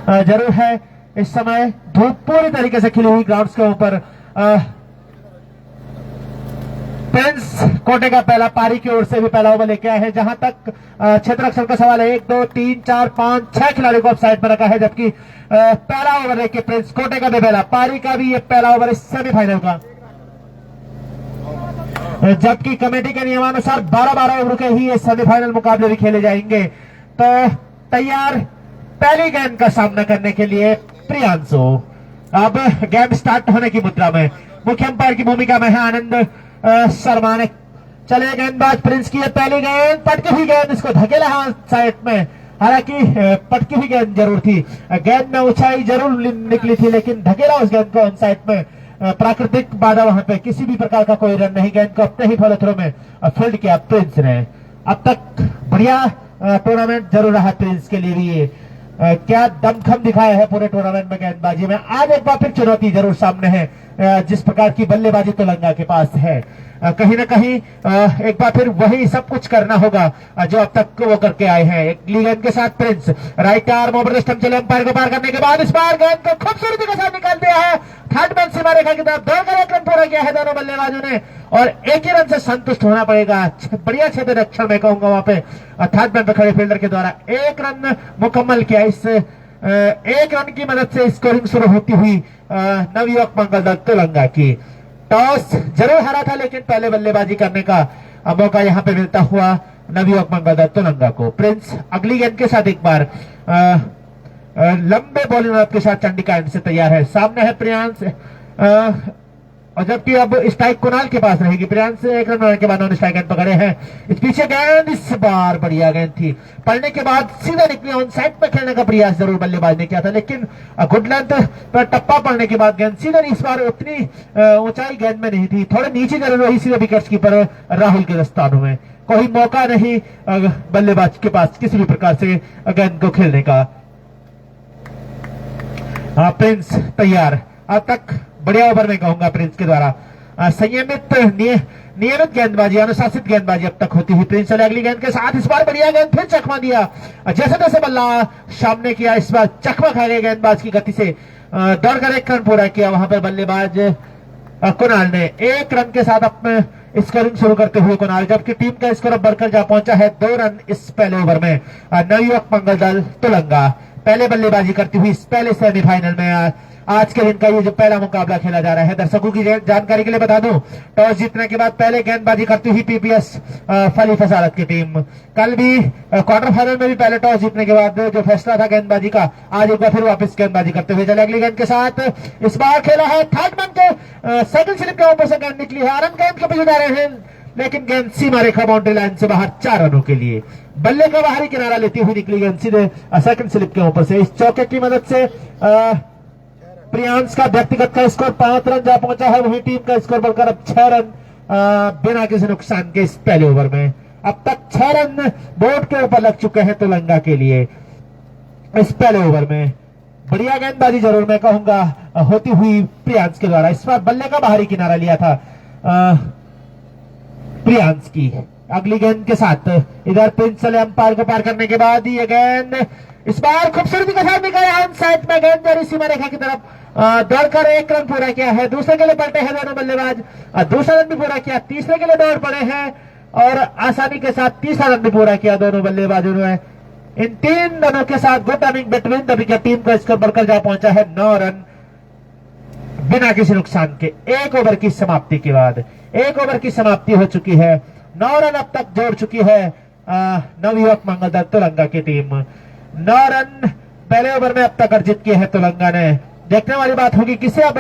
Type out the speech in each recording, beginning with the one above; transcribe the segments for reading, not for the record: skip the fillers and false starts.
जरूर है। इस समय धूप पूरी तरीके से खिली हुई ग्राउंड्स के ऊपर प्रिंस कोटे का पहला पारी की ओर से भी पहला ओवर लेके आए हैं। जहां तक क्षेत्र रक्षण का सवाल है, 1 2 3 4 5 6 खिलाड़ियों को ऑफसाइड पर रखा है, जबकि पहला ओवर लेके प्रिंस कोटे का भी पहला पारी का भी ये पहला ओवर इस सेमीफाइनल का, जबकि कमेटी के नियमानुसार 12-12 ओवर के ही ये सेमीफाइनल मुकाबले भी खेले जाएंगे। तो तैयार पहली गेंद का सामना करने के लिए प्रियांशु। अब गेम स्टार्ट होने की मुद्रा में मुख्य अंपायर की भूमिका में है आनंद शर्मा ने। चले गेंदबाज प्रिंस की ये पहली गेंद, पटकी हुई गेंद, इसको धकेला हाथ साइड में। हालांकि पटकी हुई गेंद जरूर थी, गेंद में ऊंचाई जरूर निकली थी, लेकिन धकेला उस गेंद को ऑन साइड में। प्राकृतिक बाधा वहां पे, किसी भी प्रकार का कोई रन नहीं। गेंद को अपने ही फॉलो थ्रो में फील्ड किया प्रिंस ने। अब तक बढ़िया टूर्नामेंट जरूर रहा प्रिंस के लिए भी। ये क्या दमखम दिखाया है पूरे टूर्नामेंट में गेंदबाजी में। आज एक बार फिर चुनौती जरूर सामने है, जिस प्रकार की बल्लेबाजी तेलंगाना के पास है। कहीं ना कहीं एक बार फिर वही सब कुछ करना होगा जो अब तक वो करके आए हैं। एक गेंद के साथ Prince right arm over stump चले अंपायर को पार करने के बाद इस बार गेंद को खूबसूरती के साथ निकाल दिया है। थर्ड मैन सीमा रेखा की तरफ दौड़कर 1 रन पूरा किया है दोनों बल्लेबाजों ने, और एक ही रन से संतुष्ट होना पड़ेगा। बढ़िया क्षेत्र रक्षण में कहूंगा वहां पे थर्ड मैन पर खड़े फील्डर के द्वारा 1 रन मुकम्मल किया। इस 1 रन की मदद से स्कोरिंग शुरू होती हुई नवयुवक मंगल दल तेलंगाना की। टॉस जरूर हारा था, लेकिन पहले बल्लेबाजी करने का मौका यहां पे मिलता हुआ नवयुवक मंगल दल तेलंगाना को। प्रिंस अगली गेंद के साथ एक बार लंबे बॉलिंग के साथ चंडिका एंड से तैयार है। सामने है प्रियांश, और जबकि अब स्ट्राइक कुणाल के पास रहेगी। प्रियांश 1 रन बनाने के बाद स्ट्राइक एंड पकड़े हैं। इस पीछे गेंद इस बार बढ़िया गेंद थी, पड़ने के बाद सीधा निकली। ऑन साइड पे खेलने का प्रयास जरूर बल्लेबाज ने किया था, लेकिन गुड लेंथ पर टप्पा पड़ने के बाद गेंद सीधा इस बार उतनी ऊंचाई गेंद में नहीं थी, थोड़े नीचे जरूर रही सीधे विकेट्स कीपर राहुल के दस्तानों में। कोई मौका नहीं बल्लेबाज के पास किसी भी प्रकार से गेंद को खेलने का। प्रिंस तैयार। अब तक बढ़िया ओवर में कहूंगा प्रिंस के द्वारा संयमित नियमित गेंदबाजी, अनुशासित गेंदबाजी अब तक होती हुई। प्रिंस चले अगली गेंद के साथ, इस बार बढ़िया गेंद, फिर चकमा दिया। जैसे तैसे बल्ला सामने किया, इस बार चकमा खा गया गेंदबाज की गति से। दौड़कर 1 रन पूरा किया वहां पर बल्लेबाज कुणाल ने। 1 रन के साथ अपने स्कोरिंग शुरू करते हुए कुणाल, जबकि टीम का स्कोर अब बढ़कर जा पहुंचा है 2 रन इस पहले ओवर में। नवयुवक मंगल दल तेलंगाना पहले बल्लेबाजी करती हुई इस पहले सेमीफाइनल में आज के दिन का ये जो पहला मुकाबला खेला जा रहा है। दर्शकों की जानकारी के लिए बता दूं, टॉस जीतने के बाद पहले गेंदबाजी करती हुई पीपीएस फली फसारत की टीम। कल भी क्वार्टर फाइनल में भी पहले टॉस जीतने के बाद जो फैसला था गेंदबाजी का, आज एक बार फिर वापस गेंदबाजी करते हुए चले अगली गेंद के साथ। इस बार खेला है थर्ड मैन के सेकंड स्लिप के ऊपर से गेंद निकली है। आरन गेंद के पीछे जा रहे हैं, लेकिन गेंद सीमा रेखा बाउंड्री लाइन से बाहर 4 रनों के लिए। बल्ले का बाहरी किनारा लेती हुई निकली गेंद सीधे सेकंड स्लिप के ऊपर से। इस चौके की मदद से प्रियांश का व्यक्तिगत का स्कोर 5 रन जा पहुंचा है, वहीं टीम का स्कोर बढ़कर अब 6 रन बिना किसी नुकसान के इस पहले ओवर में। अब तक 6 रन बोर्ड के ऊपर लग चुके हैं तेलंगाना के लिए इस पहले ओवर में। बढ़िया गेंदबाजी जरूर मैं कहूंगा होती हुई प्रियांश के द्वारा। इस बार बल्ले का बाहरी किनारा लिया था प्रियांश की। अगली गेंद के साथ इधर प्रिंस चले अंपायर को पार करने के बाद ये गेंद इस बार खूबसूरती के साथ निकाला ऑन साइड में। गेंद जरी सीमा रेखा की तरफ दौड़कर 1 रन पूरा किया है। दूसरे के लिए पलटे हैं दोनों बल्लेबाज, दूसरा रन भी पूरा किया। तीसरे के लिए दौड़ पड़े हैं और आसानी के साथ तीसरा रन भी पूरा किया दोनों बल्लेबाजों ने। इन 3 रनों के साथ good running between the wicket, team का स्कोर बढ़कर जा पहुंचा है 9 रन बिना किसी नुकसान के। 1 ओवर की समाप्ति के बाद 1 ओवर की समाप्ति हो चुकी है। 9 रन अब तक जोड़ चुकी है नवयुवक मंगल दल तेलंगाना की टीम। 9 रन पहले ओवर में अब तक अर्जित किए हैं तेलंगाना ने। देखने वाली बात होगी किसे अब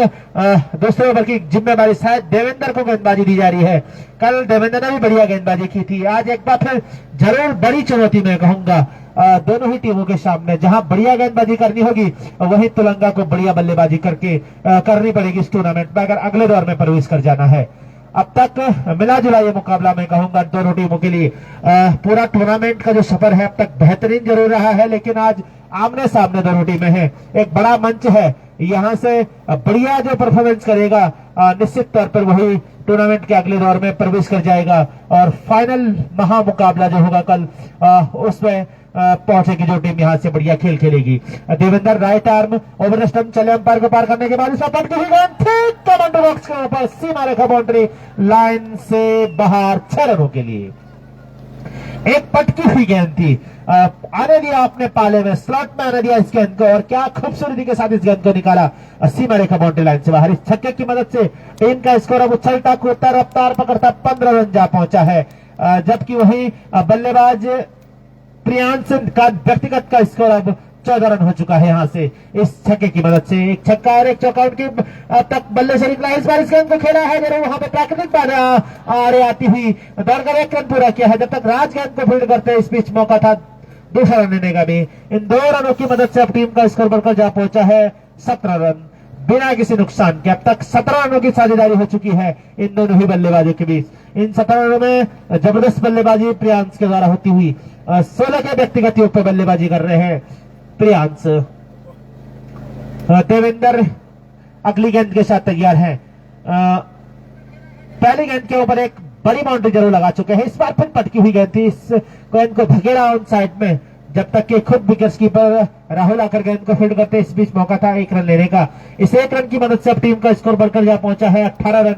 दूसरे ओवर की जिम्मेदारी शायद देवेंद्र को गेंदबाजी दी जा रही है। कल देवेंद्र ने भी बढ़िया गेंदबाजी की थी, आज एक बार फिर जरूर बड़ी चुनौती में कहूंगा दोनों ही टीमों के सामने। जहां बढ़िया गेंदबाजी करनी होगी वहीं तेलंगाना को बढ़िया बल्लेबाजी करके करनी पड़ेगी इस टूर्नामेंट में, अगर अगले दौर में प्रवेश कर जाना है। अब तक मिला जुला ये मुकाबला मैं कहूंगा दोनों टीमों के लिए। पूरा टूर्नामेंट का जो सफर है अब तक बेहतरीन जरूर रहा है, लेकिन आज आमने सामने दोनों टीमें हैं। एक बड़ा मंच है यहां से बढ़िया जो परफॉर्मेंस करेगा निश्चित तौर पर वही टूर्नामेंट के अगले दौर में प्रवेश कर जाएगा और फाइनल महामुकाबला जो होगा कल उसमें पहुंचेगी जो टीम यहां से बढ़िया खेल खेलेगी। Devendra right arm over the stump चले अंपायर को पार करने के बाद इसका पटकी हुई गेंद ठीक कमांडर बॉक्स के ऊपर सीमा रेखा बाउंड्री लाइन से बाहर 6 रनों के लिए। एक पटकी हुई गेंद थी, आने दिया अपने पाले में, स्लॉट में आने दिया इस गेंद को और क्या खूबसूरती के साथ इस गेंद को निकाला सीमा रेखा बाउंड्री लाइन से बाहर। इस छक्के की मदद से टीम का स्कोर अब उछलता कूदता रफ्तार पकड़ता 15 रन जा पहुंचा है, जबकि वही बल्लेबाज प्रियांश का व्यक्तिगत का स्कोर अब 14 रन हो चुका है यहां से इस छक्के की मदद से। एक छक्का और एक चौका उनकी अब तक बल्ले से निकला, इस बार इस गेंद को खेला है जरूर वहां पे प्राकृतिक बाधा आरे आती हुई दौड़कर 1 रन पूरा किया है, जब तक राज गेंद को फील्ड करते इस बीच मौका था दूसरा रन लेने का भी। इन 2 रनों की मदद से अब टीम का स्कोर बढ़कर जा पहुंचा है 17 रन बिना किसी नुकसान के। अब तक 17 रनों की साझेदारी हो चुकी है इन दोनों ही बल्लेबाजों के बीच। इन 17 रनों में जबरदस्त बल्लेबाजी प्रियांश के द्वारा होती हुई 16 के व्यक्तिगत योग पर बल्लेबाजी कर रहे हैं प्रियांश। देवेंद्र अगली गेंद के साथ तैयार है। पहली गेंद के ऊपर एक बड़ी बाउंड्री जरूर लगा चुके हैं, इस बार फिर पटकी हुई गेंद थी, इस गेंद को धकेला ऑन साइड में जब तक कि खुद विकेट कीपर राहुल आकर गेंद को फील्ड करते इस बीच मौका था 1 रन लेने का। इस 1 रन की मदद से अब टीम का स्कोर बढ़कर जा पहुंचा है 18 रन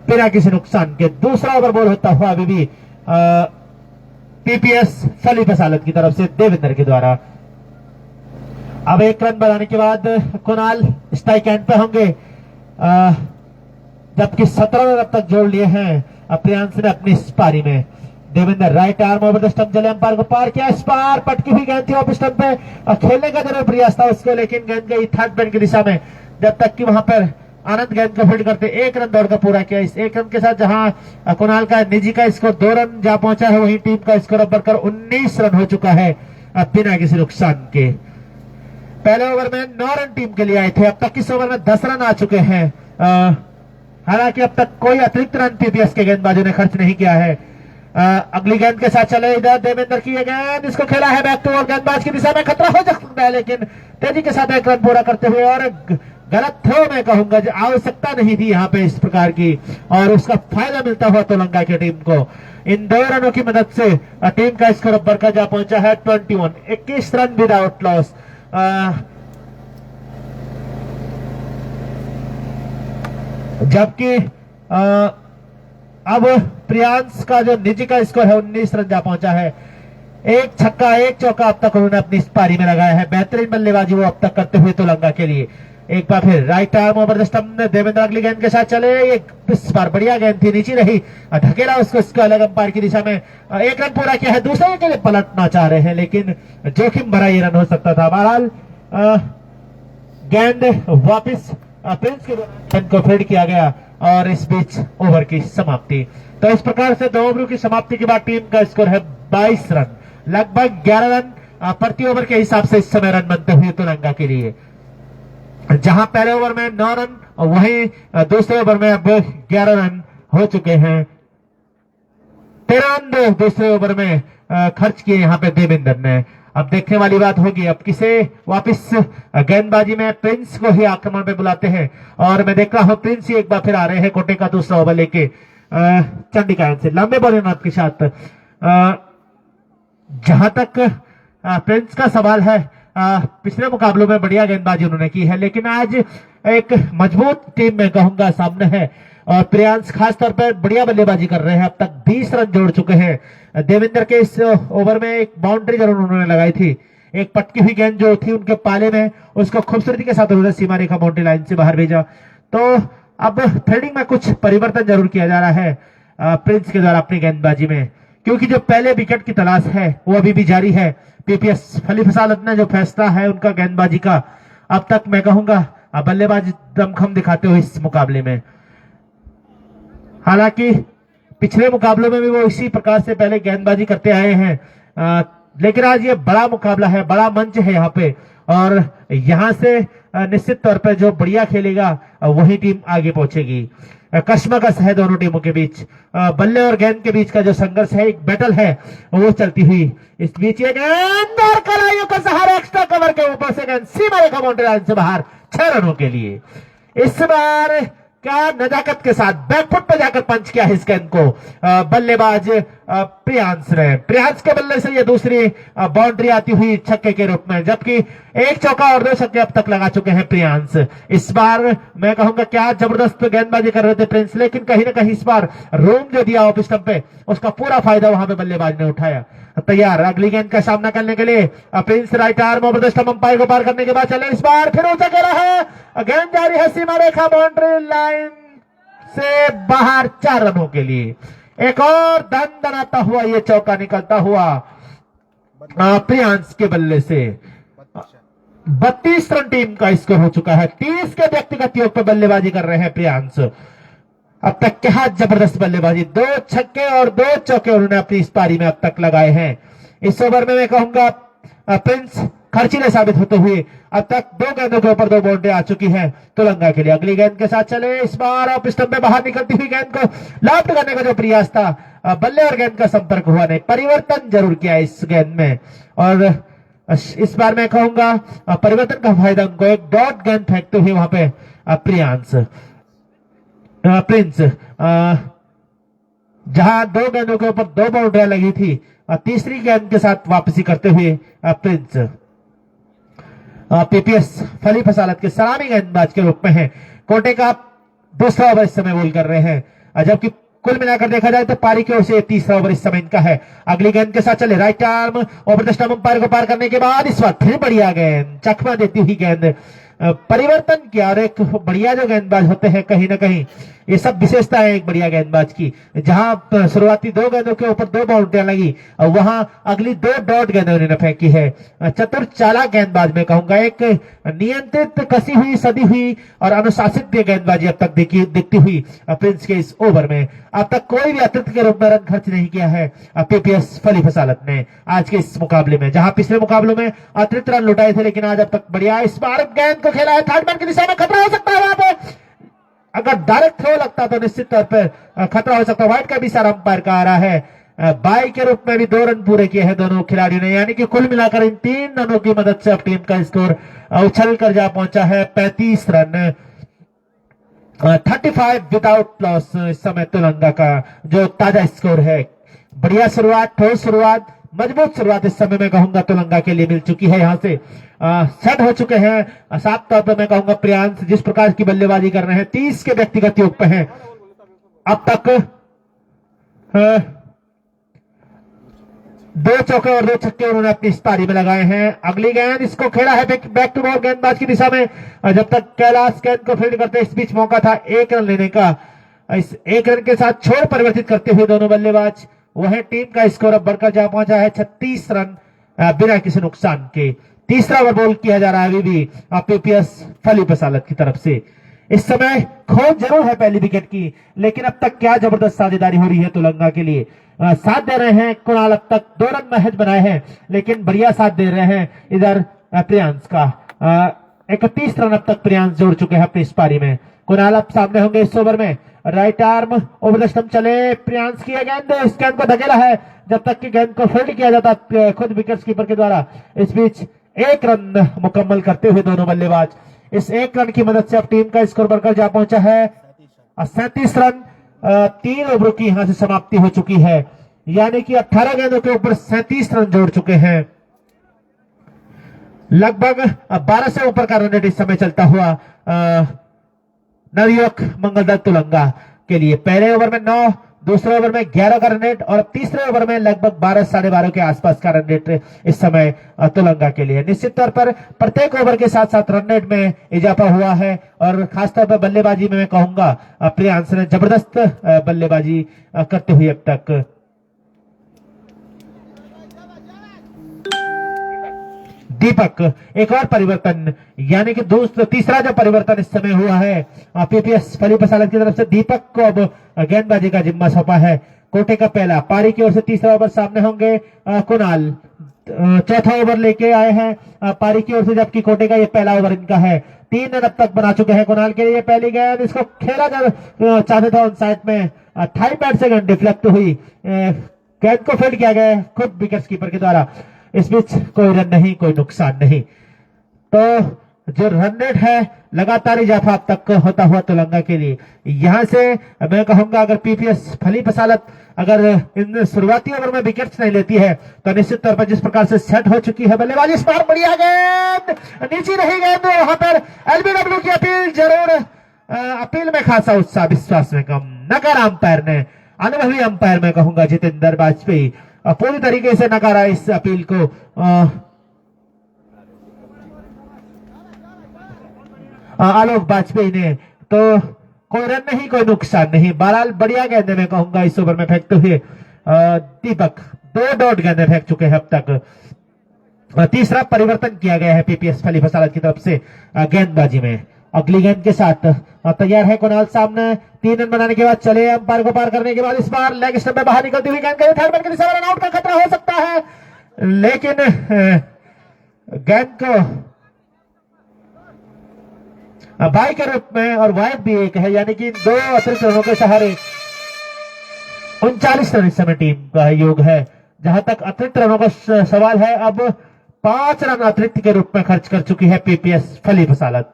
बिना किसी नुकसान के। दूसरा ओवर बॉल होता हुआ अभी भी पीपीएस फली फसालत की तरफ से देवेंद्र के द्वारा। अब 1 रन बनाने के बाद कुणाल स्ट्राइक एंड पे होंगे, जबकि 17 रन अब तक जोड़ लिए हैं प्रियांश ने अपनी इस पारी में। Devendra right arm over the stump चले अंपायर को पार किया, इस पार पटकी हुई गेंद थी ऑफ स्टंप पे, खेलने का जरूर प्रयास था उसको लेकिन गेंद गई थर्ड बैन की दिशा में, जब तक कि वहां पर आनंद गेंद को फील्ड करते 1 रन दौड़कर पूरा किया। इस 1 रन के साथ जहां कुणाल का निजी का स्कोर 2 रन जा पहुंचा है, वहीं टीम का स्कोर अब बढ़कर 19 रन हो चुका है बिना किसी नुकसान के। पहले ओवर में 9 रन टीम के लिए आए थे, अब तक इस ओवर में 10 रन आ चुके हैं। हालांकि अब तक कोई अतिरिक्त रन पीपीएस के गेंदबाजों ने खर्च नहीं किया है। अगली गेंद के साथ चले इधर देवेंद्र की गेंद, इसको खेला है बैक टू बॉल, गेंदबाज की दिशा में खतरा हो सकता है लेकिन तेजी के साथ 1 रन पूरा करते हुए, और गलत थ्रो मैं कहूंगा, आवश्यकता नहीं थी यहां पे इस प्रकार की और उसका फायदा मिलता हुआ तेलंगाना की टीम को। इन 2 रनों की मदद से टीम का स्कोर बढ़कर जा पहुंचा है 21 रन विदाउट लॉस। जबकि अब प्रियांश का जो निजी का स्कोर है 19 रन जा पहुंचा है। 1 छक्का 1 चौका अब तक उन्होंने अपनी इस पारी में लगाया है, बेहतरीन बल्लेबाजी वो अब तक करते हुए तेलंगाना के लिए। एक बार फिर right arm over the stump, Devendra अगली गेंद के साथ चले, इस बार बढ़िया गेंद थी, नीचे रही, ढकेला उसको अलग अंपायर की दिशा में, 1 रन पूरा किया है। दूसरे के लिए पलटना चाह रहे हैं लेकिन जोखिम भरा ये रन हो सकता था। बहरहाल गेंद वापिस प्रिंस के गेंद को फील्ड किया गया और इस बीच ओवर की समाप्ति। तो इस प्रकार से 2 ओवरों की समाप्ति के बाद टीम का स्कोर है 22 रन, लगभग 11 रन प्रति ओवर के हिसाब से इस समय रन बनते हुए तेलंगाना के लिए। जहां पहले ओवर में 9 रन और वहीं दूसरे ओवर में अब 11 रन हो चुके हैं। 13 रन दूसरे ओवर में खर्च किए यहां पे देवेंद्र ने। अब देखने वाली बात होगी अब किसे वापस गेंदबाजी में प्रिंस को ही आक्रमण पे बुलाते हैं, और मैं देख रहा हूं प्रिंस ही एक बार फिर आ रहे हैं कोटे का दूसरा ओवर लेके चंडीगढ़ से लंबे बॉलिंग के साथ। जहां तक प्रिंस का सवाल है, पिछले मुकाबलों में बढ़िया गेंदबाजी उन्होंने की है लेकिन आज एक मजबूत टीम में कहूंगा सामने है और प्रियांश खास तौर पर बढ़िया बल्लेबाजी कर रहे हैं। अब तक 20 रन जोड़ चुके हैं। देवेंद्र के इस ओवर में एक बाउंड्री जरूर उन्होंने लगाई थी, एक पटकी हुई गेंद जो थी उनके पाले में उसको खूबसूरती के साथ उन्होंने सीमा रेखा बाउंड्री लाइन से बाहर भेजा। तो अब फील्डिंग में कुछ परिवर्तन जरूर किया जा रहा है प्रिंस के द्वारा अपनी गेंदबाजी में, क्योंकि जो पहले विकेट की तलाश है वो अभी भी जारी है। पीपीएस फली फसालत ने जो फैसला है उनका गेंदबाजी का, अब तक मैं कहूंगा बल्लेबाजी दमखम दिखाते हुए इस मुकाबले में। हालांकि पिछले मुकाबलों में भी वो इसी प्रकार से पहले गेंदबाजी करते आए हैं, लेकिन आज ये बड़ा मुकाबला है, बड़ा मंच है यहाँ पे, और यहां से निश्चित तौर पर जो बढ़िया खेलेगा वही टीम आगे पहुंचेगी। कशमकश है दोनों टीमों के बीच। बल्ले और गेंद के बीच का जो संघर्ष है, एक बैटल है, वो चलती हुई इस बीच ये गेंद और कलाइयों का सहारा एक्स्ट्रा कवर के ऊपर से गेंद सीमा रेखा बाउंड्री लाइन से बाहर 6 रनों के लिए। इस बार क्या नजाकत के साथ बैकफुट पर जाकर पंच किया इस गेंद को बल्लेबाज प्रियांश ने। प्रियांश के बल्ले से ये दूसरी बाउंड्री आती हुई छक्के के रूप में, जबकि एक चौका और 2 छक्के अब तक लगा चुके हैं प्रियांश। इस बार मैं कहूंगा क्या जबरदस्त गेंदबाजी कर रहे थे प्रिंस, लेकिन कहीं ना कहीं इस बार रूम जो दिया ऑफ स्टंप पे, उसका पूरा फायदा वहां पे बल्लेबाज ने उठाया। तैयार अगली गेंद का सामना करने के लिए Prince right arm over the stump, umpire को पार करने के बाद चले। इस बार फिर ऊंचा खेला है, गेंद जारी है सीमा रेखा बाउंड्री लाइन से बाहर 4 रनों के लिए। एक और दनाता हुआ ये चौका निकलता हुआ प्रियांश के बल्ले से 32 रन टीम का स्कोर हो चुका है। 30 के व्यक्तिगत योग पर बल्लेबाजी कर रहे हैं प्रियांश। अब तक क्या जबरदस्त बल्लेबाजी, 2 छक्के और 2 चौके उन्होंने अपनी इस पारी में अब तक लगाए हैं। इस ओवर में मैं कहूंगा प्रिंस खर्चीले साबित होते हुए अब तक 2 गेंदों के ऊपर 2 बाउंड्री आ चुकी हैं तुलंगा के लिए। अगली गेंद के साथ चले। इस बार ऑफ स्टंप में बाहर निकलती हुई गेंद को लॉफ्ट करने का जो प्रयास था, बल्ले और गेंद का संपर्क हुआ नहीं, परिवर्तन जरूर किया इस गेंद में। और इस बार मैं कहूंगा परिवर्तन का फायदा उनको, एक डॉट गेंद फेंकते हुए वहां पे प्रिंस जहां 2 गेंदों के ऊपर 2 बाउंड्रियां लगी थी, तीसरी गेंद के साथ वापसी करते हुए प्रिंस पीपीएस फली फसालत के सलामी गेंदबाज के रूप में है। कोटे का दूसरा ओवर इस समय बोल कर रहे हैं, जबकि कुल मिलाकर देखा जाए तो पारी की ओर से तीसरा ओवर इस समय इनका है। अगली गेंद के साथ चले। Right arm over the stump, umpire को पार करने के बाद इस बार फिर बढ़िया गेंद, चकमा देती हुई गेंद, परिवर्तन किया। और एक बढ़िया जो गेंदबाज होते हैं, कहीं ना कहीं ये सब विशेषता है एक बढ़िया गेंदबाज की, जहां शुरुआती 2 गेंदों के ऊपर 2 बाउंड्रियां लगी, और वहां अगली 2 डॉट गेंदें उन्होंने फेंकी है। चतुर चालाक गेंदबाज में कहूंगा, एक नियंत्रित, कसी हुई, सदी हुई और अनुशासित गेंदबाजी अब तक दिखती हुई प्रिंस के इस ओवर में। अब तक कोई भी अतिरिक्त के रूप में रन खर्च नहीं किया है पीपीएस फली फसालत ने आज के इस मुकाबले में, जहां पिछले मुकाबलों में अतिरिक्त रन लुटाए थे, लेकिन आज अब तक बढ़िया। इस बार गेंद को खेला है, थर्ड मैन की दिशा में खतरा हो सकता है वहां पे, अगर डायरेक्ट थ्रो लगता तो निश्चित तौर पर खतरा हो सकता है। व्हाइट का भी सारा अंपायर का आ रहा है। बाई के रूप में भी 2 रन पूरे किए हैं दोनों खिलाड़ियों ने, यानी कि कुल मिलाकर इन 3 रनों की मदद से अब टीम का स्कोर उछल कर जा पहुंचा है 35 रन, 35 विदाउट लॉस इस समय तुलंगा का जो ताजा स्कोर है। बढ़िया शुरुआत, ठोस शुरुआत, मजबूत शुरुआत इस समय मैं कहूंगा तुलंगा के लिए मिल चुकी है। यहां से सेट हो चुके हैं साफ तौर पर मैं कहूंगा प्रियांश जिस प्रकार की बल्लेबाजी कर रहे हैं, 30 के व्यक्तिगत योग पे हैं अब तक। 2 चौके और 2 छक्के उन्होंने अपनी इस पारी में लगाए हैं। अगली गेंद, इसको खेला है बैक टू बॉल गेंदबाज की दिशा में, जब तक कैलाश गेंद को फील्ड करते इस बीच मौका था 1 रन लेने का। इस 1 रन के साथ छोड़ परिवर्तित करते हुए दोनों बल्लेबाज, वह टीम का स्कोर अब बढ़कर जा पहुंचा है 36 रन बिना किसी नुकसान के। तीसरा ओवर बॉल किया जा रहा है अभी भी पीपीएस फली फसालत की तरफ से। इस समय खोज जरूर है पहली विकेट की, लेकिन अब तक क्या जबरदस्त साझेदारी हो रही है तुलंगा के लिए। साथ दे रहे हैं कुणाल, अब तक 2 रन महज बनाए हैं, लेकिन बढ़िया साथ दे रहे हैं इधर प्रियांश का। 31 रन अब तक प्रियांश जोड़ चुके हैं अपनी इस पारी में। कुणाल अब सामने होंगे इस ओवर में। Right arm over the stump चले, प्रियांश की गेंद, इस गेंद को धकेला है जब तक कि गेंद को फील्ड किया जाता खुद विकेट कीपर के द्वारा। इस बीच 1 रन मुकम्मल करते हुए दोनों बल्लेबाज, इस 1 रन की मदद से अब टीम का स्कोर बढ़कर जा पहुंचा है 37 रन। 3 ओवरों की यहां से समाप्ति हो चुकी है, यानी कि 18 गेंदों के ऊपर 37 रन जोड़ चुके हैं। लगभग 12 से ऊपर का रन रेट इस समय चलता हुआ नवयुवक मंगलदत्त तुलंगा के लिए। पहले ओवर में 9, दूसरे ओवर में 11 का रन रेट और तीसरे ओवर में लगभग 12 साढ़े 12 के आसपास का रन रेट इस समय तुलंगा के लिए। निश्चित तौर पर प्रत्येक ओवर के साथ साथ रन रेट में इजाफा हुआ है, और खासतौर पर बल्लेबाजी में मैं कहूंगा प्रियांश ने जबरदस्त बल्लेबाजी करते हुए अब तक। दीपक, एक और परिवर्तन, यानी कि तीसरा जो परिवर्तन इस समय हुआ है पीपीएस फली फसालत की तरफ से, दीपक को अब गेंदबाजी का जिम्मा सौंपा है। कोटे का पहला, पारी की ओर से तीसरा ओवर सामने होंगे कुणाल। चौथा ओवर लेके आए हैं पारी की ओर से, जबकि कोटे का ये पहला ओवर इनका है। 3 रन अब तक बना चुके हैं कुणाल के लिए। पहली गेंद इसको खेला चाहते थे ऑन साइड में, थाई पैड से गेंद डिफ्लेक्ट हुई, गेंद को फील्ड किया गया खुद विकेट कीपर के द्वारा। इस बीच कोई रन नहीं, कोई नुकसान नहीं। तो जो रन रेट है लगातार इजाफा अब तक होता हुआ तुलंगा के लिए। यहां से मैं कहूंगा अगर पीपीएस फली फसालत अगर इन शुरुआती ओवर में विकेट्स नहीं लेती है तो निश्चित तौर पर जिस प्रकार से सेट हो चुकी है बल्लेबाजी, इस बार बढ़िया गेंद नीचे रही गेंद, वहां पर एलबीडब्ल्यू की अपील जरूर, अपील में खासा उत्साह विश्वास में कम। नकार अंपायर ने, अनुभवी अंपायर मैं कहूंगा जितेंद्र वाजपेयी, पूरी तरीके से नकारा इस अपील को। आलोक वाजपेयी ने। तो कोई रन नहीं, कोई नुकसान नहीं। बहरहाल बढ़िया गेंदे मैं कहूंगा इस ओवर में फेंकते हुए दीपक 2 डॉट गेंदे फेंक चुके हैं अब तक। तीसरा परिवर्तन किया गया है पीपीएस फली फसालत की तरफ से गेंदबाजी में। अगली गेंद के साथ तैयार है कुणाल सामने। 3 रन बनाने के बाद चले अंपायर को पार करने के बाद इस बार लेग स्टंप में बाहर निकलती हुई गेंद, थर्ड मैन की दिशा में रन आउट का खतरा हो सकता है, लेकिन गेंद को बाई के रूप में और वाइड भी एक है, यानी कि 2 अतिरिक्त रनों के सहारे 39 रन इस समय टीम का योग है। जहां तक अतिरिक्त रनों का सवाल है, अब 5 रन अतिरिक्त के रूप में खर्च कर चुकी है पीपीएस फली फसालत।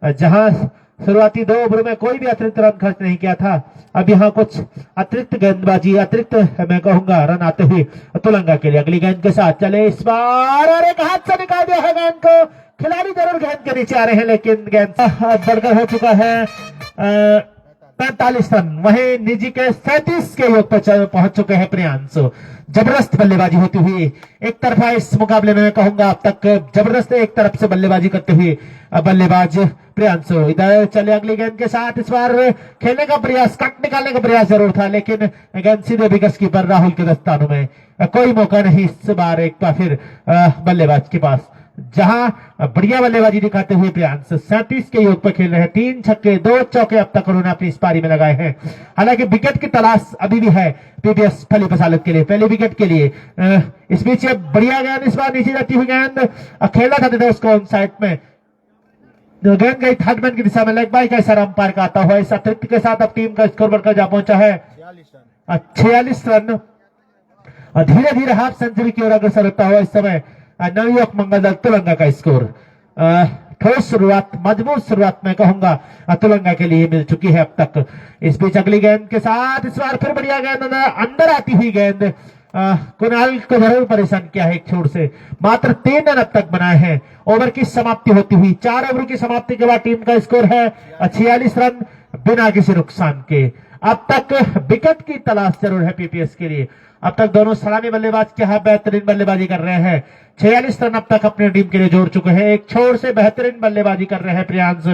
जहां शुरुआती 2 ओवर में कोई भी अतिरिक्त रन खर्च नहीं किया था, अब यहां कुछ अतिरिक्त गेंदबाजी, अतिरिक्त मैं कहूंगा रन आते हुए तुलंगा के लिए। अगली गेंद के साथ चले इस बार, और एक हाथ से निकाल दिया है गेंद को। खिलाड़ी जरूर गेंद के नीचे आ रहे हैं, लेकिन गेंद बढ़कर हो चुका है 45 रन। वहीं निजी के 37 के योग पर पहुंच चुके हैं प्रियांशु। जबरदस्त बल्लेबाजी होती हुई एक तरफा इस मुकाबले में कहूंगा अब तक जबरदस्त एक तरफ से बल्लेबाजी करते हुए बल्लेबाज प्रियांशु। इधर चले अगली गेंद के साथ, इस बार खेलने का प्रयास, कट निकालने का प्रयास जरूर था, लेकिन गेंद सीधे विकेट कीपर राहुल के दस्तानों में। कोई मौका नहीं इस बार एक बार फिर बल्लेबाज के पास, जहां बढ़िया बल्लेबाजी दिखाते हुए प्रियांश 37 के योग पर खेल रहे हैं। 3 छक्के 2 चौके अब तक उन्होंने अपनी इस पारी में लगाए हैं। हालांकि विकेट की तलाश अभी भी है पीपीएस फली फसालत के लिए, पहले विकेट के लिए। इस बीच बढ़िया गेंद, इस बार नीचे जाती हुई गेंद, खेलना चाहते थे उसको ऑन साइड में, गेंद गई थर्ड मैन की दिशा में। लेग बाई का इशारा अंपायर का आता हुआ इस अतिरिक्त के साथ अब टीम का स्कोर बढ़कर जा पहुंचा है 46 रन। धीरे धीरे हाफ सेंचुरी की ओर अग्रसर होता हुआ इस समय नवयुवक मंगल दल तुलंगा का स्कोर। ठोस शुरुआत, मजबूत शुरुआत मैं कहूंगा तुलंगा के लिए मिल चुकी है अब तक। इस बीच अगली गेंद के साथ इस बार फिर बढ़िया गेंद, अंदर आती हुई गेंद कुणाल को जरूर परेशान किया है एक छोर से। मात्र 3 रन अब तक बनाए हैं। ओवर की समाप्ति होती हुई 4 ओवर की समाप्ति के बाद टीम का स्कोर है 46 रन बिना किसी नुकसान के। अब तक विकेट की तलाश जरूर है पीपीएस के लिए। अब तक दोनों सलामी बल्लेबाज के हाथ बेहतरीन बल्लेबाजी कर रहे हैं। 46 रन अब तक अपनी टीम के लिए जोड़ चुके हैं। एक छोर से बेहतरीन बल्लेबाजी कर रहे हैं प्रियांश,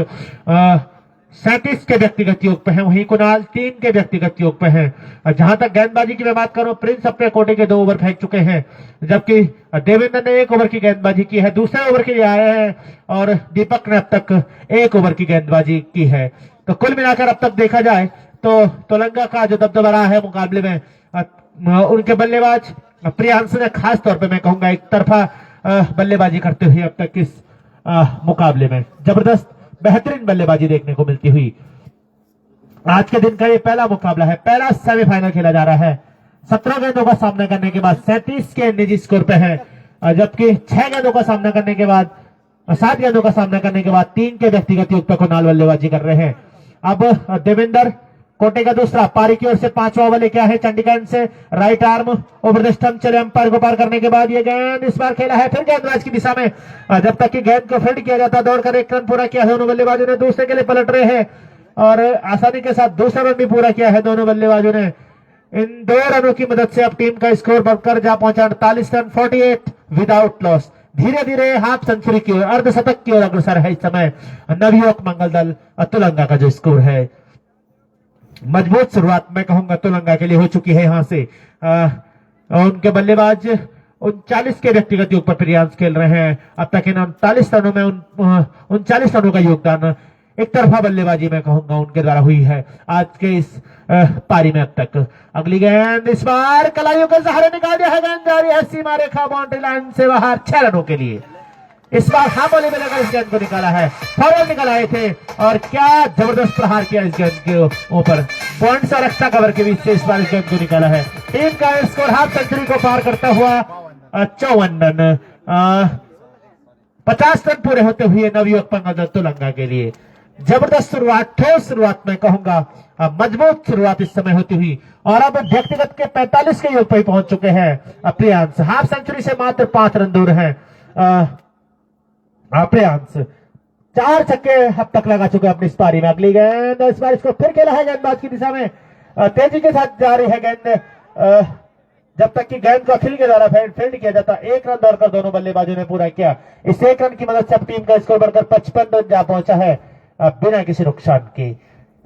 37 के व्यक्तिगत योग पे है, वहीं कुणाल 3 के व्यक्तिगत योग पे है। जहां तक गेंदबाजी की मैं बात करूं, प्रिंस अपने कोटे के 2 ओवर फेंक चुके हैं, जबकि देवेंद्र ने 1 ओवर की गेंदबाजी की है, दूसरे ओवर के लिए आए हैं, और दीपक ने अब तक 1 ओवर की गेंदबाजी की है। तो कुल मिलाकर अब तक देखा जाए तो तुलंगा का जो दबदबा रहा है मुकाबले में, उनके बल्लेबाज प्रियांश ने खास तौर पे मैं कहूंगा एक तरफा बल्लेबाजी करते हुए अब तक इस मुकाबले में जबरदस्त बेहतरीन बल्लेबाजी देखने को मिलती हुई। आज के दिन का ये पहला मुकाबला है, पहला सेमीफाइनल खेला जा रहा है। 17 गेंदों का सामना करने के बाद 37 के निजी स्कोर पे है, जबकि 6 गेंदों का सामना करने के बाद 7 गेंदों का सामना करने के बाद 3 के व्यक्तिगत योग पे कुणाल बल्लेबाजी कर रहे हैं। अब देवेंद्र कोटे का दूसरा पारी की ओर से 5वां ओवर लेके आए चंडीगढ़ से, right arm over the stump चले अंपायर को पार करने के बाद ये गेंद इस बार खेला है फिर गेंदबाज की दिशा में। जब तक कि गेंद को फील्ड किया जाता, दौड़कर 1 रन पूरा किया है दोनों बल्लेबाजों ने, दूसरे के लिए पलट रहे हैं और आसानी के साथ दूसरा रन भी पूरा किया है दोनों बल्लेबाजों ने। इन 2 रनों की मदद से अब टीम का स्कोर बढ़कर जा पहुंचा 48 रन 48 विदाउट लॉस। धीरे धीरे हाफ सेंचुरी की ओर, अर्धशतक की ओर अग्रसर है इस समय नवयुवक मंगल दल तुलंगा का जो स्कोर है। मजबूत शुरुआत मैं कहूंगा तुलंगा के लिए हो चुकी है। यहां से उनके बल्लेबाज 39 के व्यक्तिगत योग पर प्रियांश खेल रहे हैं। अब तक इन 39 रनों में 39 रनों का योगदान एक तरफा बल्लेबाजी मैं कहूंगा उनके द्वारा हुई है आज के इस पारी में अब तक। अगली गेंद इस बार कलाइयों के सहारे निकाल दिया है, गेंद जा रही है सीमा रेखा, बाउंड्री लाइन से बाहर, 6 रनों के लिए। इस बार हाफ वॉली में लगा इस गेंद को निकाला है, फॉरवर्ड निकल आए थे और क्या जबरदस्त प्रहार किया इस गेंद के ऊपर, पॉइंट्स और रक्षा कवर के बीच से इस बार इस गेंद को निकाला है। टीम का स्कोर हाफ सेंचुरी को पार करता हुआ 54 रन, 50 रन पूरे होते हुए नवयुवक पंकज तुलंगा के लिए। जबरदस्त शुरुआत, ठोस शुरुआत मैं कहूंगा, मजबूत शुरुआत इस समय होती हुई और अब व्यक्तिगत के 45 के योग पर पहुंच चुके हैं प्रियांश, हाफ सेंचुरी से मात्र 5 रन दूर है प्रियांश। 4 छक्के अब तक लगा चुके अपनी इस पारी में। अगली गेंद इस बार इसको फिर खेला है गेंदबाज की दिशा में, तेजी के साथ जा रही है गेंद, जब तक कि गेंद को अखिल के द्वारा फील्ड किया जाता। 1 रन दौड़कर दोनों बल्लेबाजों ने पूरा किया। इस 1 रन की मदद से अब टीम का स्कोर बढ़कर 55 रन जा पहुंचा है बिना किसी नुकसान के।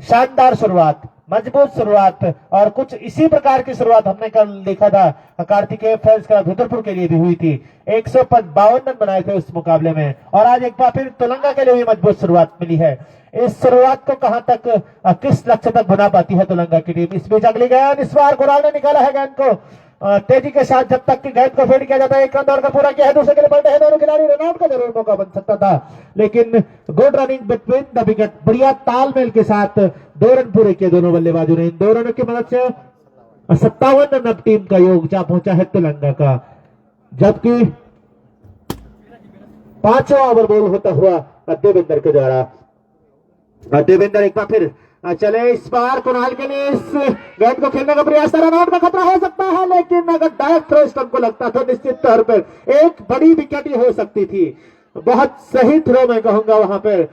शानदार शुरुआत, मजबूत शुरुआत और कुछ इसी प्रकार की शुरुआत हमने कल देखा था कार्तिकेय फैंस का रुद्रपुर के लिए भी हुई थी। 152 रन बनाए थे उस मुकाबले में और आज एक बार फिर तुलंगा के लिए भी मजबूत शुरुआत मिली है। इस शुरुआत को कहां तक, किस लक्ष्य तक बना पाती है तुलंगा की टीम। इस बीच अगली गेंद इस बार गुराल ने निकाला है गेंद को तेजी के साथ, जब तक कि गेंद को फील्ड किया जाता है। 1 रन दौड़कर पूरा किया है, दूसरे के लिए पलटे हैं दोनों खिलाड़ी, रनआउट का जरूर मौका बन सकता था लेकिन good running between the wicket, बढ़िया तालमेल के साथ 2 रन पूरे किए दोनों बल्लेबाजों ने। इन 2 रनों की मदद से 57 रन अब टीम का योग जा पहुंचा है तुलंगा का, जबकि 5वां ओवर बॉल होता हुआ देवेंद्र के द्वारा। देवेंद्र एक बार फिर चले, इस बार कुणाल के लिए इस गेंद को खेलने का प्रयास, रनआउट का खतरा हो सकता है लेकिन अगर डायरेक्ट थ्रो स्टंप को लगता तो निश्चित तौर पर एक बड़ी विकेट ही हो सकती थी। बहुत सही थ्रो मैं कहूंगा वहां पर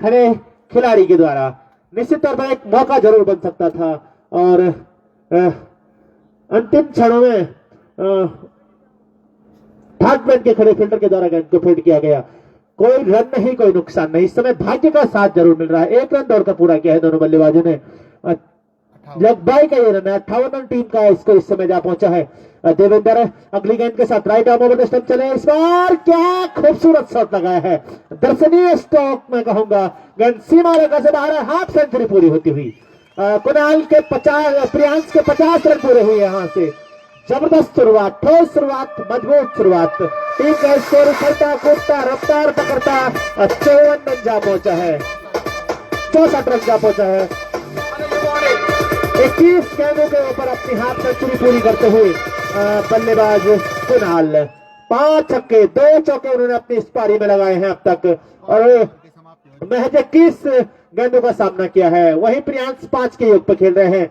खड़े खिलाड़ी के द्वारा, निश्चित तौर पर एक मौका जरूर बन सकता था और अंतिम क्षणों में थर्ड मैन के खड़े फील्डर के द्वारा गेंद को फील्ड किया गया। कोई रन नहीं, कोई नुकसान नहीं, इस समय भाग्य का साथ जरूर मिल रहा है। 1 रन दौड़कर पूरा किया है दोनों बल्लेबाजों ने। लगभग का ये रन है, 58 रन टीम का इसको इस समय जा पहुंचा है देवेंद्र। अगली गेंद के साथ right arm over the stump चले, इस बार क्या खूबसूरत शॉट लगाया है, दर्शनीय स्ट्रोक मैं कहूंगा, गेंद सीमा रेखा से बाहर है, हाफ सेंचुरी पूरी होती हुई। कुणाल के 50, प्रियांश के 50 रन पूरे हुए यहां से। जबरदस्त शुरुआत, ठोस शुरुआत, मजबूत शुरुआत, टीम का स्कोर उछलता कूदता रफ्तार पकड़ता 54 रन जा पहुंचा है, 64 रन जा पहुंचा है। 21 गेंदों के ऊपर अपनी हाफ सेंचुरी पूरी करते हुए बल्लेबाज कुणाल 5 छक्के 2 चौके उन्होंने अपनी इस पारी में लगाए हैं अब तक और महज 21 गेंदों का सामना किया है। वहीं प्रियांश 5 के योग पर खेल रहे हैं,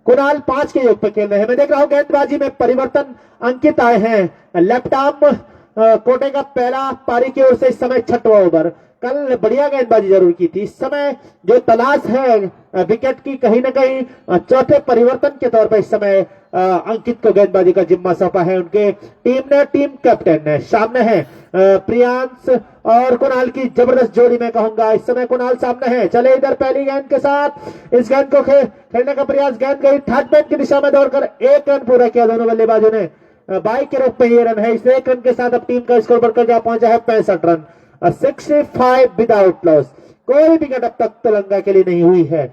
कुणाल 5 के योग पर खेल रहे हैं। मैं देख रहा हूं गेंदबाजी में परिवर्तन अंकित आए हैं। लेफ्ट आर्म कोटे का पहला पारी की ओर से इस समय 6वां ओवर। कल बढ़िया गेंदबाजी जरूर की थी, इस समय जो तलाश है विकेट की कहीं ना कहीं चौथे परिवर्तन के तौर पर इस समय अंकित को गेंदबाजी का जिम्मा सौंपा है उनके टीम ने। टीम कैप्टन है सामने है प्रियांश और कुणाल की जबरदस्त जोड़ी मैं कहूंगा। इस समय कुणाल सामने है, चले इधर पहली गेंद के साथ इस गेंद को खेलने का प्रयास, गेंद गई थर्ड मैन की दिशा में दौड़कर 1 रन पूरा किया दोनों बल्लेबाजों ने। 22 के रूप में ये रन है। इस 1 रन के साथ अब टीम का स्कोर बढ़कर जा पहुंचा है 65 रन, 65 विदाउट लॉस। कोई विकेट अब तक तेलंगाना के लिए नहीं हुई है।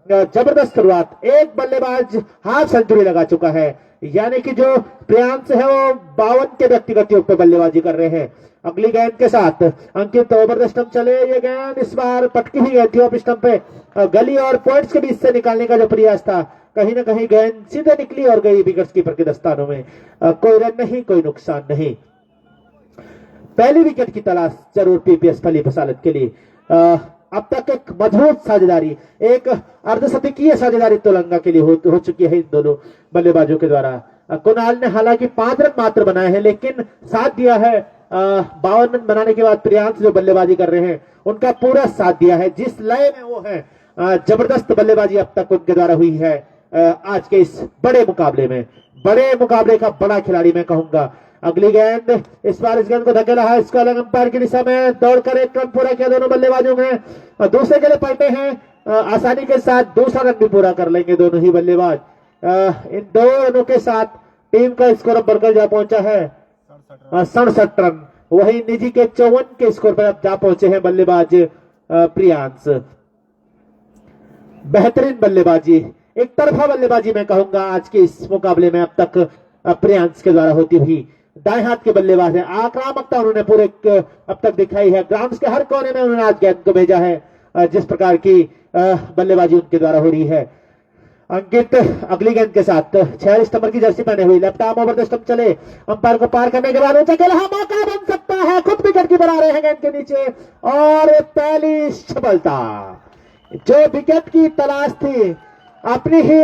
जबरदस्त शुरुआत, एक बल्लेबाज हाफ सेंचुरी लगा चुका है, यानी कि जो प्रियांश है वो 52 के व्यक्तिगत योग पे बल्लेबाजी कर रहे हैं। अगली गेंद के साथ अंकित ओवर द स्टंप चले, ये गेंद इस बार पटकी हुई गेंद थी ऑफ स्टंप पे, गली और पॉइंट्स के बीच से निकालने का जो प्रयास था कहीं ना कहीं गेंद सीधे निकली और गई विकेट कीपर के दस्तानों में। कोई रन नहीं, कोई नुकसान नहीं। पहली विकेट की तलाश जरूर पीपीएस फली फसालत के लिए। अब तक एक मजबूत साझेदारी, एक अर्धशतकीय साझेदारी तेलंगाना के लिए हो चुकी है इन दोनों बल्लेबाजों के द्वारा। कुणाल ने हालांकि 5 रन मात्र बनाए हैं, लेकिन साथ दिया है 52 रन बनाने के बाद प्रियांश जो बल्लेबाजी कर रहे हैं उनका पूरा साथ दिया है। जिस लय में वो है, जबरदस्त बल्लेबाजी अब तक उनके द्वारा हुई है आज के इस बड़े मुकाबले में। बड़े मुकाबले का बड़ा खिलाड़ी मैं कहूंगा। अगली गेंद इस बार इस गेंद को धकेला है, इसको अलग अंपायर की दिशा में दौड़कर 1 रन पूरा किया दोनों बल्लेबाजों ने। दूसरे के लिए पलटे हैं, आसानी के साथ दूसरा रन भी पूरा कर लेंगे दोनों ही बल्लेबाज। इन 2 रनों के साथ टीम का स्कोर बढ़कर जा पहुंचा है 67 रन। वही निजी के 54 के स्कोर पर अब जा पहुंचे हैं बल्लेबाज प्रियांश। बेहतरीन बल्लेबाजी, एक तरफा बल्लेबाजी मैं कहूंगा आज के इस मुकाबले में अब तक प्रियांश के द्वारा होती हुई। दाएं हाथ के बल्लेबाज है, आक्रामकता उन्होंने पूरे अब तक दिखाई है। ग्राउंड के हर कोने में उन्होंने आज गेंद को भेजा है। जिस प्रकार की बल्लेबाजी उनके द्वारा हो रही है। अंकित अगली गेंद के साथ 46 नंबर की जर्सी पहने हुई, left arm over the stump चले, अंपायर को पार करने के बाद ऊंचा खेला, मौका बन सकता है, खुद विकेट की बना रहे हैं गेंद के नीचे और पहली सफलता। जो विकेट की तलाश थी अपनी ही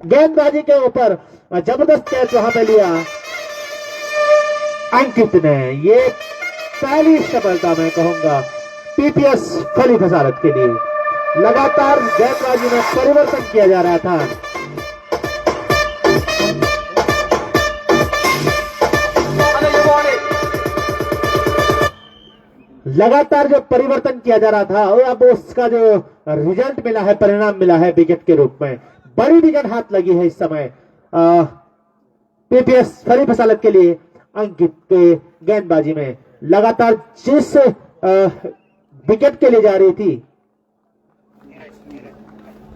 गेंदबाजी के ऊपर जबरदस्त कैच वहां पे लिया अंकित ने। ये पहली सफलता मैं कहूंगा पीपीएस फली फसारत के लिए। लगातार गेंदबाजी में परिवर्तन किया जा रहा था। लगातार जो परिवर्तन किया जा रहा था और अब उसका जो रिजल्ट मिला है, परिणाम मिला है विकेट के रूप में। बड़ी विकेट हाथ लगी है इस समय पीपीएस फली फसालत के लिए। अंकित के गेंदबाजी में लगातार जिस विकेट के लिए जा रही थी,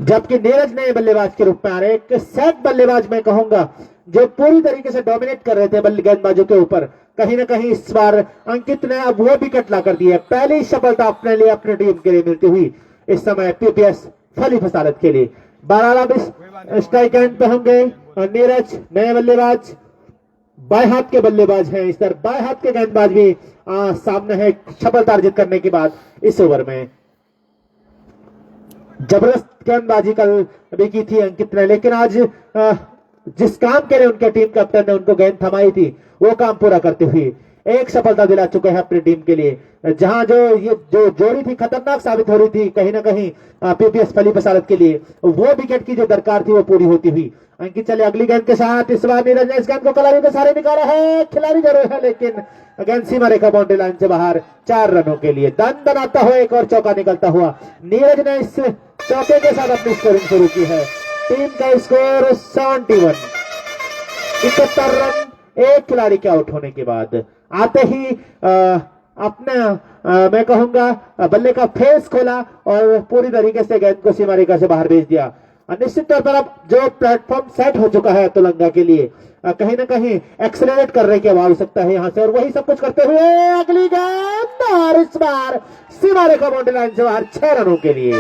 जबकि नीरज नए बल्लेबाज के रूप में आ रहे, एक सेट बल्लेबाज मैं कहूंगा जो पूरी तरीके से डोमिनेट कर रहे थे गेंदबाजों के ऊपर। कहीं ना कहीं इस बार अंकित ने अब वो विकेट ला कर दी है। पहली सफलता अपने लिए, अपनी टीम के लिए मिलती हुई इस समय पीपीएस फली फसालत के लिए। 12 स्ट्राइक एंड पे होंगे नीरज नए बल्लेबाज, बाएं हाथ के बल्लेबाज हैं। इस तरह बाएं हाथ के गेंदबाज भी सामने है सफलता अर्जित करने के बाद इस ओवर में। जबरदस्त गेंदबाजी कल भी की थी अंकित ने, लेकिन आज जिस काम के लिए उनके टीम कैप्टन ने उनको गेंद थमाई थी वो काम पूरा करते हुए एक सफलता दिला चुके हैं अपनी टीम के लिए। जहां जो जोड़ी थी खतरनाक साबित हो रही थी कहीं ना कहीं पीपीएस फली फसालत के लिए, वो विकेट की जो दरकार थी वो पूरी होती हुई। अंकित चले अगली गेंद के साथ। इस बार नीरज ने इस गेंद को खिलाड़ी के सारे निकाला है, खिलाड़ी जरूर है लेकिन गेंद सीमा रेखा बाउंड्री लाइन से बाहर। 4 रनों के लिए दन दनाता हुआ एक और चौका निकलता हुआ नीरज ने इस चौके के साथ अपनी स्कोरिंग शुरू की है। टीम का स्कोर 71, 71 रन एक खिलाड़ी के आउट होने के बाद। आते ही अपना मैं कहूंगा बल्ले का फेस खोला और पूरी तरीके से गेंद को सीमा रेखा से बाहर भेज दिया। निश्चित तौर पर अब जो प्लेटफॉर्म सेट हो चुका है तुलंगा के लिए, कहीं ना कहीं एक्सेलरेट करने की आवश्यकता है यहां से, और वही सब कुछ करते हुए अगली गेंद और इस बार सीमा रेखा बाउंड्री लाइन से बाहर 6 रनों के लिए।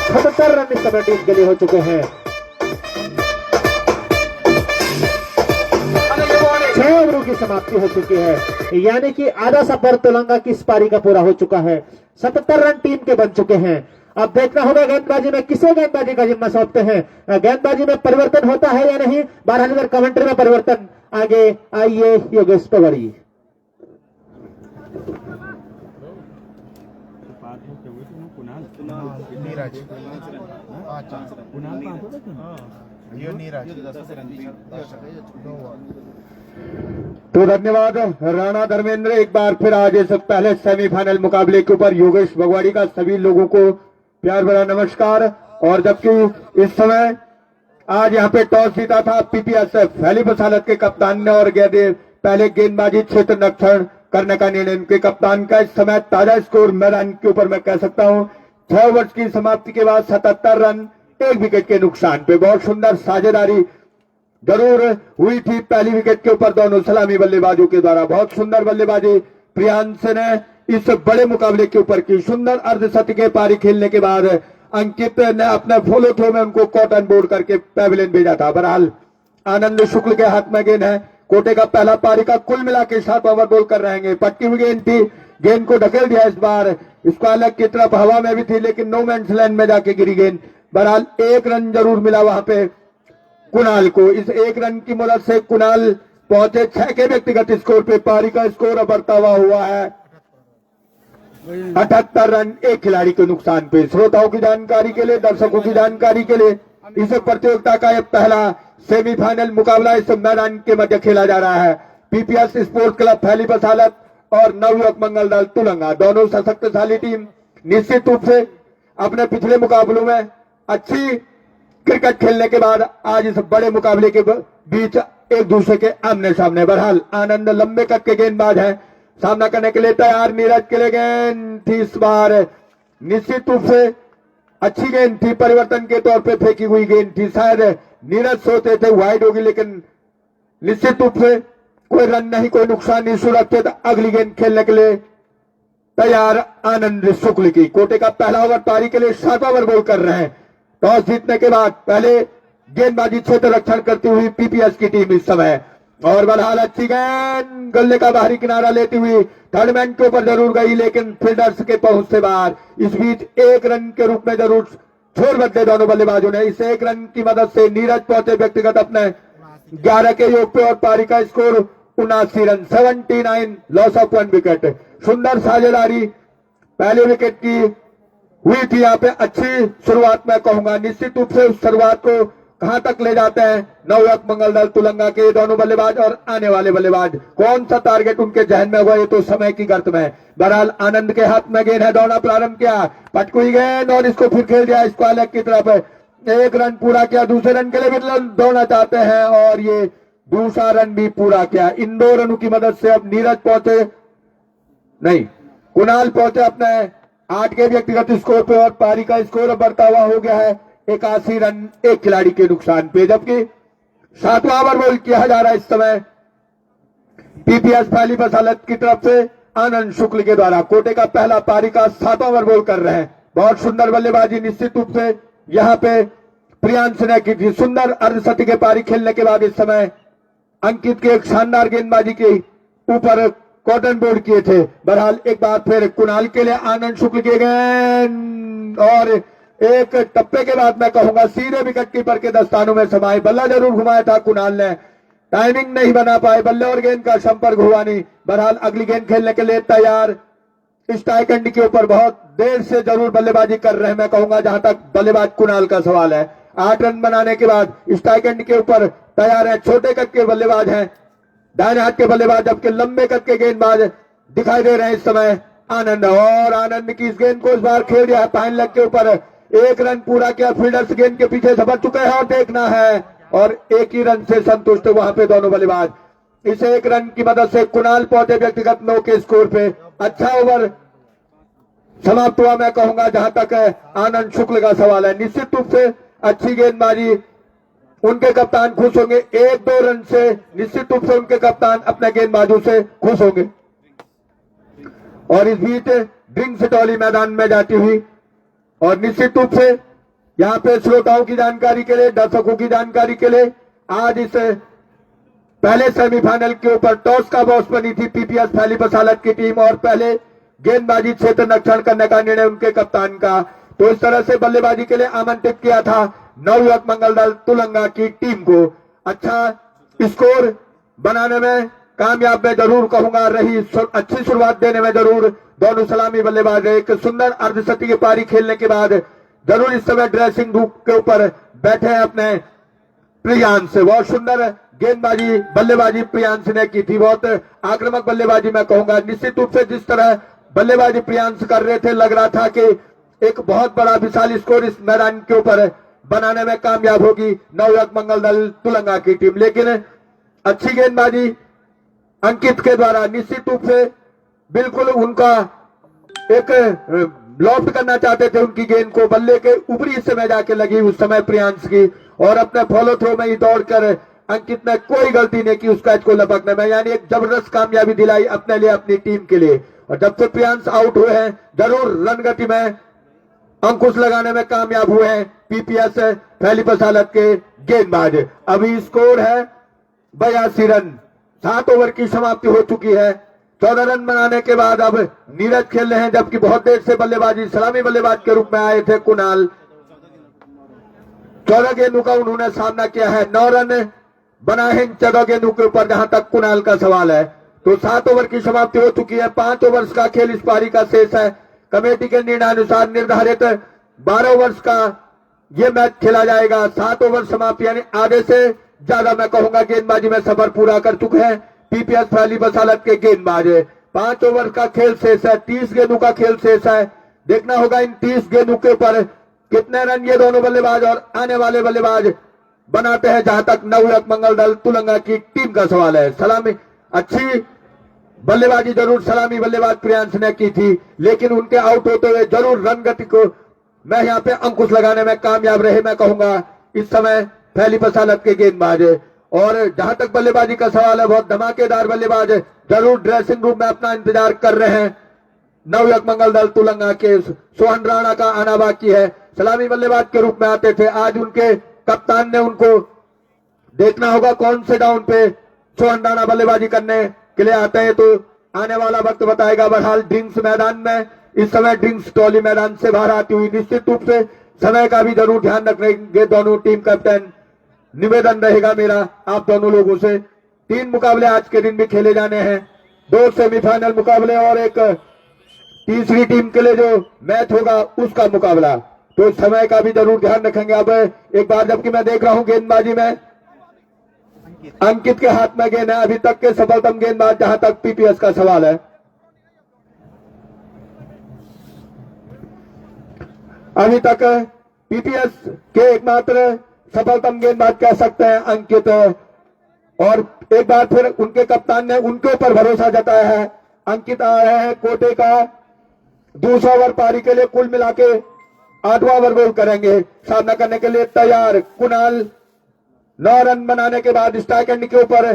77 रन इस समय टीम के लिए हो चुके हैं। 6 ओवरों की समाप्ति हो चुकी है, यानी कि आधा सफर तुलंगा की इस पारी का पूरा हो चुका है। 77 रन टीम के बन चुके हैं। अब देखना होगा गेंदबाजी में किसे गेंदबाजी का जिम्मा सौंपते हैं, गेंदबाजी में परिवर्तन होता है या नहीं। बहरहाल कमेंट्री में परिवर्तन आगे आइए योगेश पवारी। तो धन्यवाद राणा धर्मेंद्र। एक बार फिर आज इस पहले सेमीफाइनल मुकाबले के ऊपर योगेश भगवाड़ी का सभी लोगों को प्यार भरा नमस्कार। और जबकि इस समय आज यहाँ पे टॉस जीता था पीपीएस फली फसालत के कप्तान ने और पहले गेंदबाजी क्षेत्र निरीक्षण करने का निर्णय उनके कप्तान का। इस समय ताजा स्कोर मैदान के ऊपर मैं कह सकता हूं 6 ओवर्स की समाप्ति के बाद 77 रन 1 विकेट के नुकसान पे। बहुत सुंदर साझेदारी जरूर हुई थी पहली विकेट के ऊपर दोनों सलामी बल्लेबाजों के द्वारा। बहुत सुंदर बल्लेबाजी प्रियांश ने इस बड़े मुकाबले के ऊपर की। सुंदर अर्धशतकीय पारी खेलने के बाद अंकित ने अपने फॉलो थ्रो में उनको कॉटन बोर्ड करके पैविलियन भेजा था। बहरहाल आनंद शुक्ल के हाथ में गेंद है। कोटे का पहला पारी का कुल मिला के 7 ओवर बॉल कर रहेंगे। पटकी हुई गेंद थी, गेंद को ढकेल दिया इस बार। इसको अलग की तरफ हवा में भी थी लेकिन नो मैंस लैंड में जाके गिरी गेंद। बहरहाल 1 रन जरूर मिला वहां पे कुणाल को। इस 1 रन की मदद से कुणाल पहुंचे 6 के व्यक्तिगत स्कोर पे। पारी का स्कोर बढ़ता हुआ है 78 रन 1 खिलाड़ी के नुकसान पे। श्रोताओं की जानकारी के लिए, दर्शकों की जानकारी के लिए, इस प्रतियोगिता का यह पहला सेमीफाइनल मुकाबला इस मैदान के मध्य खेला जा रहा है। पीपीएस स्पोर्ट्स क्लब फैली बसालत और नवयुवक मंगल दल तुलंगा, दोनों सशक्तशाली टीम निश्चित रूप से अपने पिछले मुकाबलों में अच्छी क्रिकेट खेलने के बाद आज इस बड़े मुकाबले के बीच एक दूसरे के आमने सामने। बहरहाल आनंद लंबे कद के गेंदबाज है, सामना करने के लिए तैयार। नीरज के लिए गेंद थी इस बार, निश्चित रूप से अच्छी गेंद थी, परिवर्तन के तौर पे फेंकी हुई गेंद थी। शायद नीरज सोचते थे वाइड होगी, लेकिन निश्चित रूप से कोई रन नहीं, कोई नुकसान नहीं, सुरक्षित अगली गेंद खेलने के लिए तैयार आनंद शुक्ल की। कोटे का पहला ओवर पारी के लिए 7 ओवर बॉल कर रहे हैं। टॉस जीतने के बाद पहले गेंदबाजी क्षेत्र रक्षण करती हुई पीपीएस की टीम इस समय, और बहरहाल अच्छी गेंद गले का बाहरी किनारा लेती हुई थर्ड मैन के ऊपर जरूर गई, लेकिन फील्डर्स के पहुंच से बाहर। इस बीच 1 रन के रूप में जरूर छोड़ बदले दोनों बल्लेबाजों ने। इस 1 रन की मदद से नीरज पहुंचे व्यक्तिगत अपने 11 के योग पे, और पारी का score 79 run, 79, loss of 1 wicket. सुंदर साझेदारी पहले विकेट की हुई थी यहाँ पे। अच्छी शुरुआत मैं कहूंगा, निश्चित रूप से उस शुरुआत को कहां तक ले जाते हैं नवयुवक मंगल दल तुलंगा के दोनों बल्लेबाज और आने वाले बल्लेबाज, कौन सा टारगेट उनके जहन में हुआ, ये तो समय की गर्त में। बहरहाल आनंद के हाथ में गेंद है, दौड़ना प्रारंभ किया, पटकुई गेंद और इसको फिर खेल दिया स्क्वायर लेग की तरफ। 1 रन पूरा किया, दूसरे रन के लिए भी दौड़ना चाहते हैं और ये दूसरा रन भी पूरा किया। इन 2 रनों की मदद से अब नीरज पहुंचे, नहीं कुणाल पहुंचे अपने 8 के व्यक्तिगत स्कोर पे, और पारी का स्कोर बढ़ता हुआ हो गया है 81 रन 1 खिलाड़ी के नुकसान पे। जबकि 7वां ओवर बॉल किया जा रहा है इस समय पीपीएस पहली बसालत की तरफ से आनंद शुक्ल के द्वारा। कोटे का पहला पारी का 7वां ओवर बॉल कर रहे हैं। बहुत सुंदर बल्लेबाजी निश्चित रूप से यहाँ पे प्रियांश ने की थी। सुंदर अर्धशतकी के पारी खेलने के बाद इस समय अंकित के एक शानदार गेंदबाजी के ऊपर कॉटन बोर्ड किए थे। बहरहाल एक बार फिर कुणाल के लिए आनंद शुक्ल के गेंद, और एक टप्पे के बाद मैं कहूंगा सीधे विकेट कीपर के दस्तानों में समाये। बल्ला जरूर घुमाया था कुणाल ने, टाइमिंग नहीं बना पाए, बल्ले और गेंद का संपर्क हुआ नहीं। बहरहाल अगली गेंद खेलने के लिए तैयार। स्टाइकंड के ऊपर बहुत देर से जरूर बल्लेबाजी कर रहे हैं, मैं कहूंगा जहां तक बल्लेबाज कुणाल का सवाल है। 8 रन बनाने के बाद स्टाइकंड के ऊपर तैयार है, छोटे कद के बल्लेबाज हैं, दाहिने हाथ के बल्लेबाज, जबकि लंबे कद के गेंदबाज दिखाई दे रहे हैं इस समय आनंद। और आनंद की इस गेंद को इस बार खेल दिया है पाइन लेग के ऊपर, 1 रन पूरा किया। फील्डर्स गेंद के पीछे झपट चुके हैं और देखना है, और 1 ही रन से संतुष्ट वहां पे दोनों बल्लेबाज। इस 1 रन की मदद से कुणाल पहुंचे व्यक्तिगत 9 के स्कोर पे। अच्छा ओवर समाप्त हुआ मैं कहूंगा जहां तक आनंद शुक्ल का सवाल है। निश्चित रूप से अच्छी गेंदबाजी, उनके कप्तान खुश होंगे। 1-2 रन से निश्चित रूप से उनके कप्तान अपने गेंदबाजों से खुश होंगे। और इस बीच ड्रिंक्स टॉली मैदान में जाती हुई, और निश्चित रूप से यहाँ पे श्रोताओं की जानकारी के लिए, दर्शकों की जानकारी के लिए, आज इस पहले सेमीफाइनल के ऊपर टॉस का बॉस बनी थी पीपीएस पहली बसालत की टीम, और पहले गेंदबाजी क्षेत्र रक्षण करने का निर्णय उनके कप्तान का। तो इस तरह से बल्लेबाजी के लिए आमंत्रित किया था नवयुवक मंगल दल तुलंगा की टीम को। अच्छा स्कोर बनाने में कामयाब मैं जरूर कहूंगा रही, अच्छी शुरुआत देने में जरूर दोनों सलामी बल्लेबाज। एक सुंदर अर्धशतकी की पारी खेलने के बाद जरूर इस समय ड्रेसिंग रूम के ऊपर बैठे हैं अपने प्रियांश। बहुत सुंदर गेंदबाजी बल्लेबाजी प्रियांश ने की थी, बहुत आक्रामक बल्लेबाजी मैं कहूंगा। निश्चित रूप से जिस तरह बल्लेबाजी प्रियांश कर रहे थे, लग रहा था कि एक बहुत बड़ा विशाल स्कोर इस मैदान के ऊपर बनाने में कामयाब होगी नवयुवक मंगल दल तुलंगा की टीम। लेकिन अच्छी गेंदबाजी अंकित के द्वारा, निश्चित रूप से बिल्कुल उनका एक लॉफ्ट करना चाहते थे उनकी गेंद को, बल्ले के ऊपरी हिस्से में जाके लगी उस समय प्रियांश की, और अपने फॉलो थ्रो में ही दौड़कर अंकित ने कोई गलती नहीं की उस कैच को लपकने में, यानी एक जबरदस्त कामयाबी दिलाई अपने लिए, अपनी टीम के लिए। और जब से प्रियांश आउट हुए हैं जरूर रन गति में अंकुश लगाने में कामयाब हुए हैं पीपीएस पहली बसालत के गेंदबाज। अभी स्कोर है 82 रन, 7 ओवर की समाप्ति हो चुकी है। 14 रन बनाने के बाद अब नीरज खेल रहे हैं, जबकि बहुत देर से बल्लेबाजी सलामी बल्लेबाज के रूप में आए थे कुणाल। 14 गेंदों का उन्होंने सामना किया है, 9 रन बनाए हैं 14 गेंदों के ऊपर जहां तक कुणाल का सवाल है। तो 7 ओवर की समाप्ति हो चुकी है, 5 ओवर्स का खेल इस पारी का शेष है। कमेटी के निर्णयानुसार निर्धारित 12 ओवर्स का ये मैच खेला जाएगा। 7 ओवर समाप्ति, यानी आधे से ज्यादा मैं कहूंगा गेंदबाजी में सफर पूरा कर चुके हैं पीपीएस पहली बसालत के गेंदबाज। 5 ओवर का खेल शेष है, 30 गेंदों का खेल शेष है। देखना होगा इन 30 गेंदों के ऊपर कितने रन ये दोनों बल्लेबाज और आने वाले बल्लेबाज बनाते हैं, जहां तक नवयुवक मंगल दल तुलंगा की टीम का सवाल है। सलामी अच्छी बल्लेबाजी जरूर सलामी बल्लेबाज प्रियांश ने की थी, लेकिन उनके आउट होते हुए जरूर रन गति को मैं यहां पे अंकुश लगाने में कामयाब रहे। मैं कहूंगा इस समय पहली बसालत के गेंदबाज, और जहां तक बल्लेबाजी का सवाल है बहुत धमाकेदार बल्लेबाज जरूर ड्रेसिंग रूम में अपना इंतजार कर रहे हैं। नवयुवक मंगल दल तुलंगा के सोहन राणा का आना बाकी है। सलामी बल्लेबाज के रूप में आते थे, आज उनके कप्तान ने उनको देखना होगा कौन से डाउन पे सोहन राणा बल्लेबाजी करने के लिए आते हैं, तो आने वाला वक्त बताएगा। बहरहाल ड्रिंक्स मैदान में इस समय ड्रिंक्स टॉली मैदान से बाहर आती हुई, निश्चित रूप से समय का भी जरूर ध्यान रखेंगे दोनों टीम कैप्टन। निवेदन रहेगा मेरा आप दोनों लोगों से। 3 मुकाबले आज के दिन भी खेले जाने हैं, 2 सेमीफाइनल मुकाबले और एक तीसरी टीम के लिए जो मैच होगा उसका मुकाबला, तो समय का भी जरूर ध्यान रखेंगे। अब एक बार जबकि मैं देख रहा हूं गेंदबाजी में अंकित के हाथ में गेंद है, अभी तक के सफलतम गेंदबाज जहां तक पीपीएस का सवाल है। अभी तक पीपीएस के एकमात्र सफलतम गेंदबाज कह सकते हैं अंकित, और एक बार फिर उनके कप्तान ने उनके ऊपर भरोसा जताया है। अंकित आ रहे हैं कोटे का दूसरा ओवर पारी के लिए, कुल मिला के 8वां ओवर बॉल करेंगे। सामना करने के लिए तैयार कुणाल, 9 रन बनाने के बाद स्ट्राइक एंड के ऊपर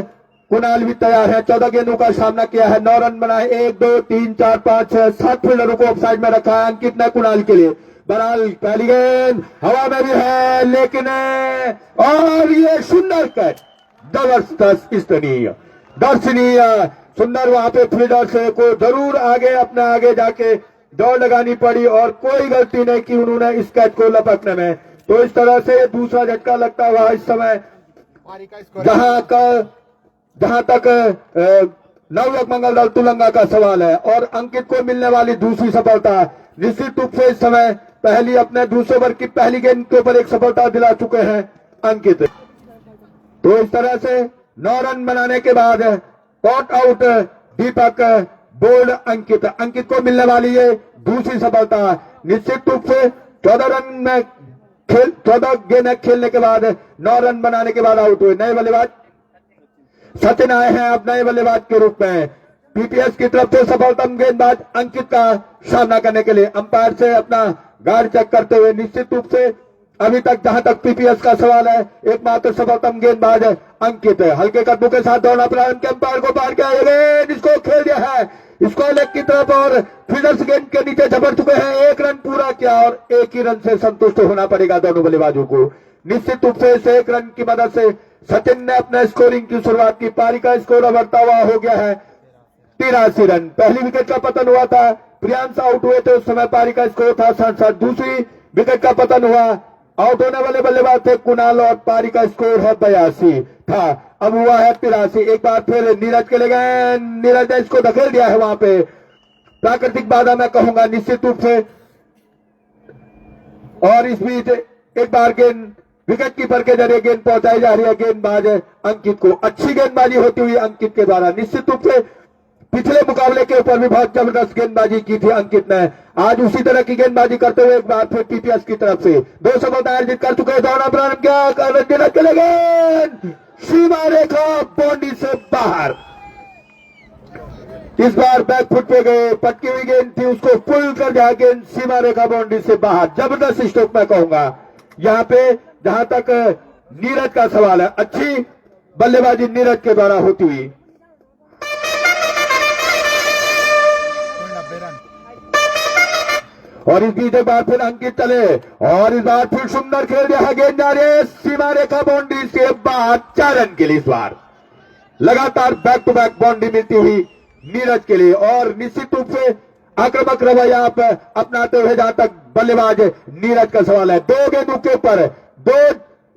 कुणाल भी तैयार है। 14 गेंदों का सामना किया है, 9 रन बनाए, 1 2 3 4 5 6 7 फील्डरों को ऑफसाइड में रखा है अंकित ने कुणाल के लिए। बहरहाल पहली गेंद हवा में भी है, लेकिन और ये सुंदर कैच, दर्शनीय सुंदर, वहां पे फील्डर से को जरूर आगे अपने आगे जाके दौड़ लगानी पड़ी और कोई गलती नहीं की उन्होंने इस कैच को लपकने में। तो इस तरह से दूसरा झटका लगता हुआ इस समय जहां तक नवयुवक मंगल दल तुलंगा का सवाल है, और अंकित को मिलने वाली दूसरी सफलता निश्चित रूप से इस समय पहली अपने दूसरे ओवर की पहली गेंद के ऊपर एक सफलता दिला चुके हैं अंकित। तो इस तरह से 9 रन बनाने के बाद कॉट आउट दीपक, बोल्ड अंकित, अंकित को मिलने वाली ये दूसरी सफलता। निश्चित रूप से 14 रन में 14 गेंद खेलने के बाद 9 रन बनाने के बाद आउट हुए। नए बल्लेबाज सचिन आए हैं अब नए बल्लेबाज के रूप में। पीपीएस की तरफ से सफलतम गेंदबाज अंकित का सामना करने के लिए अंपायर से अपना गार्ड चेक करते हुए, निश्चित रूप से अभी तक जहां तक पीपीएस का सवाल है एकमात्र सफलतम गेंदबाज अंकित है। हल्के कदमों के साथ दौड़ना प्रारंभ किया, अंपायर को पार किया, इसको खेल दिया है इसको लेग की तरफ, और फील्डर्स गेंद के नीचे झपट चुके हैं। 1 रन पूरा किया और 1 ही रन से संतुष्ट होना पड़ेगा दोनों बल्लेबाजों को। निश्चित रूप से इस 1 रन की मदद से सचिन ने अपने स्कोरिंग की शुरुआत की। पारी का स्कोर बढ़ता हुआ हो गया है 83 रन। पहली विकेट का पतन हुआ था, प्रियांश आउट हुए थे, उस समय पारी का स्कोर था 67। दूसरी विकेट का पतन हुआ, आउट होने वाले बल्लेबाज थे कुणाल और पारी का स्कोर है 82 था, अब हुआ है 83। एक बार फिर नीरज के ले गए, नीरज ने इसको धकेल दिया है वहां पे, प्राकृतिक बाधा मैं कहूंगा निश्चित रूप से। और इस बीच एक बार गेंद विकेट कीपर के जरिए गेंद पहुंचाई जा रही है गेंदबाज अंकित को। अच्छी गेंदबाजी होती हुई अंकित के द्वारा। निश्चित रूप से पिछले मुकाबले के ऊपर भी बहुत जबरदस्त गेंदबाजी की थी अंकित ने, आज उसी तरह की गेंदबाजी करते हुए एक बार फिर पीपीएस की तरफ से 2 सफलताएं अर्जित कर चुके हैं। दौड़ना प्रारंभ किया, चले गए सीमा रेखा बाउंड्री से बाहर। इस बार बैक फुट पे गए, पटकी हुई गेंद थी, उसको पुल कर दिया, गेंद सीमा रेखा बाउंड्री से बाहर। जबरदस्त स्ट्रोक मैं कहूंगा यहां पे जहां तक नीरज का सवाल है। अच्छी बल्लेबाजी नीरज के द्वारा होती हुई। और इस बीच एक बार फिर अंकित चले और इस बार फिर सुंदर खेल दिया है, गेंद जा रही है सीमा रेखा बाउंड्री से बाहर। 4 रन के लिए इस बार लगातार बैक टू बैक बाउंड्री मिलती हुई नीरज के लिए। और निश्चित रूप से आक्रामक रवैया अपनाते हुए जहां तक बल्लेबाज नीरज का सवाल है। 2 गेंदों के ऊपर 2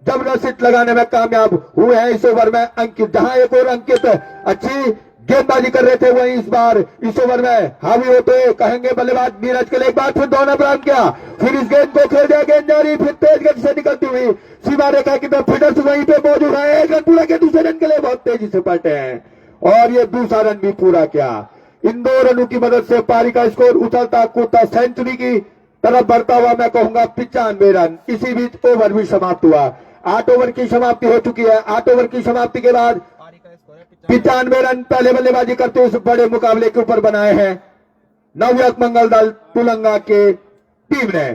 जबरदस्त हिट लगाने में कामयाब हुए हैं इस ओवर में अंकित। जहां एक और अंकित अच्छी गेंदबाजी कर रहे थे, वहीं इस बार इस ओवर में हावी होते कहेंगे बल्लेबाज नीरज के लिए। एक बार फिर दौड़ना प्रारंभ किया, फिर इस गेंद को खेल दिया, गेंद जारी, फिर तेज गति से निकलती हुई सीमा रेखा की तरफ, फील्डर्स वहीं पे मौजूद है। 1 रन पूरा किया, दूसरे रन के लिए बहुत तेजी से पलटे हैं और ये दूसरा रन भी पूरा किया। इन 2 रनों की मदद से पारी का स्कोर उछलता कूदता सेंचुरी की तरफ बढ़ता हुआ मैं कहूंगा 95 रन। इसी बीच ओवर भी समाप्त हुआ। 8 ओवर की समाप्ति हो चुकी है। 8 ओवर की समाप्ति के बाद 95 रन पहले बल्लेबाजी करते हुए इस बड़े मुकाबले के ऊपर बनाए हैं नवयुवक मंगल दल तुलंगा के टीम ने।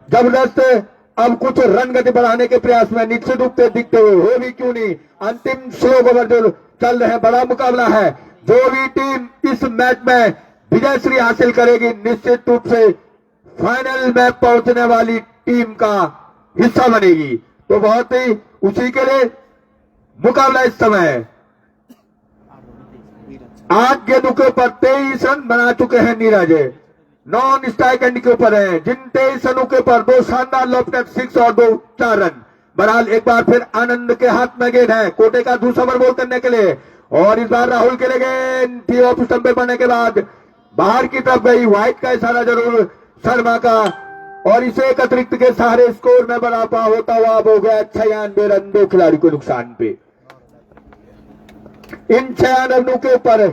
जबरदस्त अब कुछ रन गति बढ़ाने के प्रयास में निश्चित रूप से दिखते हुए, हो भी क्यों नहीं, अंतिम 16 ओवर जो चल रहे हैं, बड़ा मुकाबला है। जो भी टीम इस मैच में विजयश्री हासिल करेगी निश्चित रूप से फाइनल में पहुंचने वाली टीम का हिस्सा बनेगी। तो बहुत ही उसी के लिए मुकाबला इस समय 8 गेंदों के ऊपर 23 रन बना चुके हैं नीरज। नॉन स्ट्राइक एंड के ऊपर है, जिन 23 रनों के ऊपर 2 शानदार लॉफ्टेड 6 और 2 4 रन। बहरहाल एक बार फिर आनंद के हाथ में गेंद है कोटे का दूसरा ओवर बॉल करने के लिए, और इस बार राहुल के लिए गेंद थी ऑफ स्टंप पे पड़ने के बाद बाहर की तरफ गई। व्हाइट का इशारा जरूर शर्मा का, और इसे एक अतिरिक्त के सहारे स्कोर में बढ़ापा होता हुआ अब हो गया 96 रन 2 खिलाड़ी को नुकसान पे। इन 96 रनों के ऊपर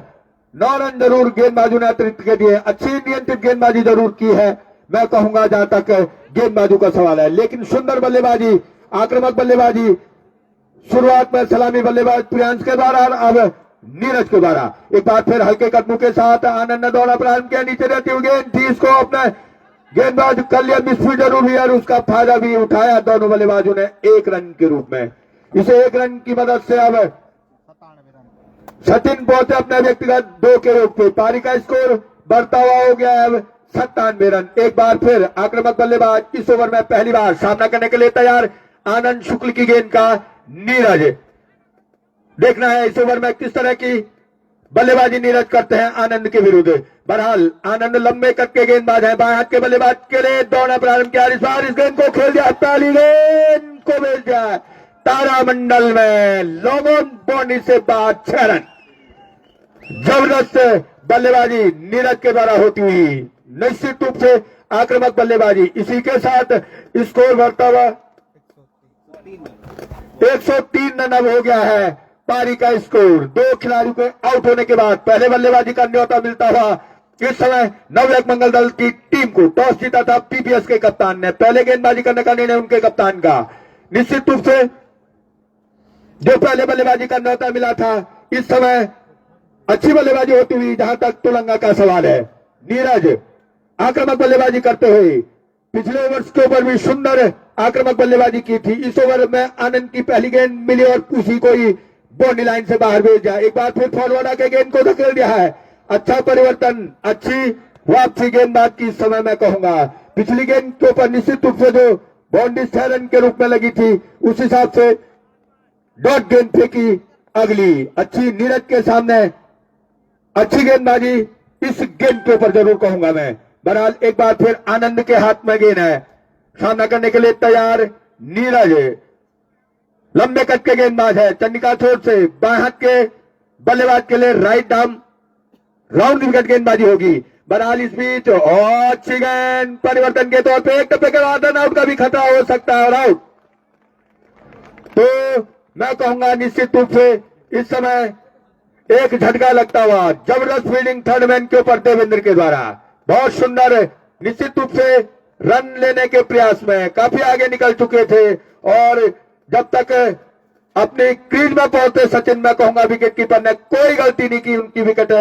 9 रन जरूर गेंदबाजों ने अतिरिक्त के दिए। अच्छी नियंत्रित गेंदबाजी जरूर की है मैं कहूंगा जहां तक गेंदबाजों का सवाल है, लेकिन सुंदर बल्लेबाजी, आक्रामक बल्लेबाजी शुरुआत में सलामी बल्लेबाज प्रियांश के द्वारा, अब नीरज के द्वारा। एक बार फिर हल्के कदमों के साथ आनंद ने दौड़ा प्रारंभ किया। नीचे रहती हुई गेंद थी, इसको अपना गेंदबाज कर लिया मिसफील्ड जरूर हुई और उसका फायदा भी उठाया दोनों बल्लेबाजों ने 1 रन के रूप में। इसे 1 रन की मदद से अब सचिन पहुंचे अपने व्यक्तिगत 2 के रूप में। पारी का स्कोर बढ़ता हुआ हो गया है अब 97 रन। एक बार फिर आक्रामक बल्लेबाज इस ओवर में पहली बार सामना करने के लिए तैयार। आनंद शुक्ल की गेंद का नीरज, देखना है इस ओवर में किस तरह की बल्लेबाजी नीरज करते हैं आनंद के विरुद्ध। बहरहाल आनंद लंबे कद के गेंदबाज है, बाएं हाथ के बल्लेबाज के लिए दौड़ना प्रारंभ किया। इस बार इस गेंद को खेल दिया, पहली गेंद को भेज दिया तारामंडल में, लॉन्ग ऑन बाउंड्री से बाद 6 रन। जबरदस्त बल्लेबाजी नीरज के द्वारा होती हुई निश्चित रूप से आक्रामक बल्लेबाजी, इसी के साथ स्कोर बढ़ता हुआ 103 रन अब हो गया है। पारी का स्कोर 2 खिलाड़ियों के आउट होने के बाद पहले बल्लेबाजी का न्योता मिलता हुआ इस समय नवयुवक मंगल दल की टीम को। टॉस जीता था पीपीएस के कप्तान ने, पहले गेंदबाजी करने का निर्णय उनके कप्तान का। निश्चित रूप से जो पहले बल्लेबाजी का न्योता मिला था, इस समय अच्छी बल्लेबाजी होती हुई जहां तक तुलंगा का सवाल है। नीरज आक्रामक बल्लेबाजी करते हुए पिछले ओवर्स के ऊपर भी सुंदर आक्रामक बल्लेबाजी की थी। इस ओवर में आनंद की पहली गेंद मिली और उसी को ही बाउंड्री लाइन से बाहर भेज दिया। एक बार फिर फॉरवर्ड आके गेंद को धकेल दिया है। अच्छा परिवर्तन, अच्छी वापसी गेंदबाज की इस समय मैं कहूंगा। पिछली गेंद के ऊपर निश्चित रूप से जो बाउंड्री 6 रन के रूप में लगी थी, उस हिसाब से डॉट गेंद फेंकी अगली। अच्छी नीरज के सामने अच्छी गेंदबाजी इस गेंद के ऊपर जरूर कहूंगा मैं। बहरहाल एक बार फिर आनंद के हाथ में गेंद है, सामना करने के लिए तैयार नीरज। लंबे कद के गेंदबाज है, चंडिका छोर से बाएं हाथ के बल्लेबाज के लिए राइट आर्म राउंड विकेट गेंदबाजी होगी। बहरहाल इस बीच और अच्छी गेंद परिवर्तन के तौर पे एक टप्पे के बाद रन आउट का भी खतरा हो सकता है। और आउट तो मैं कहूंगा निश्चित रूप से इस समय एक झटका लगता हुआ जबरदस्त फील्डिंग थर्ड मैन के ऊपर देवेंद्र के द्वारा, बहुत सुंदर। निश्चित रूप से रन लेने के प्रयास में काफी आगे निकल चुके थे, और जब तक अपनी क्रीज में पहुंचे सचिन, मैं कहूंगा विकेट कीपर ने कोई गलती नहीं की उनकी विकेट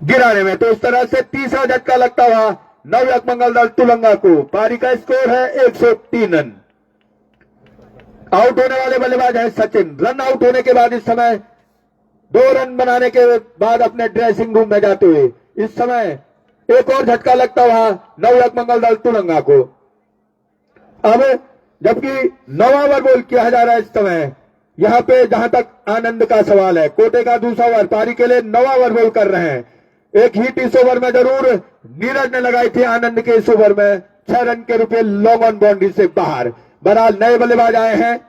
गिराने में। तो इस तरह से तीसरा झटका लगता हुआ नवयुवक मंगल दल तुलंगा को। पारी का स्कोर है 103 रन। आउट होने वाले बल्लेबाज है सचिन। रन आउट होने के बाद इस समय 2 रन बनाने के बाद अपने ड्रेसिंग रूम में जाते हुए इस समय एक और झटका लगता हुआ नवयुवक मंगल दल तुलंगा को। अब जबकि 9वां ओवर बॉल किया जा रहा है इस समय, यहां पे जहां तक आनंद का सवाल है, कोटे का दूसरा ओवर पारी के लिए 9वां ओवर बॉल कर रहे हैं। एक हिट इस ओवर में जरूर नीरज ने लगाई थी आनंद के इस ओवर में 6 रन के रुपए लॉन्ग ऑन बाउंड्री से बाहर। बहरहाल नए बल्लेबाज आए हैं,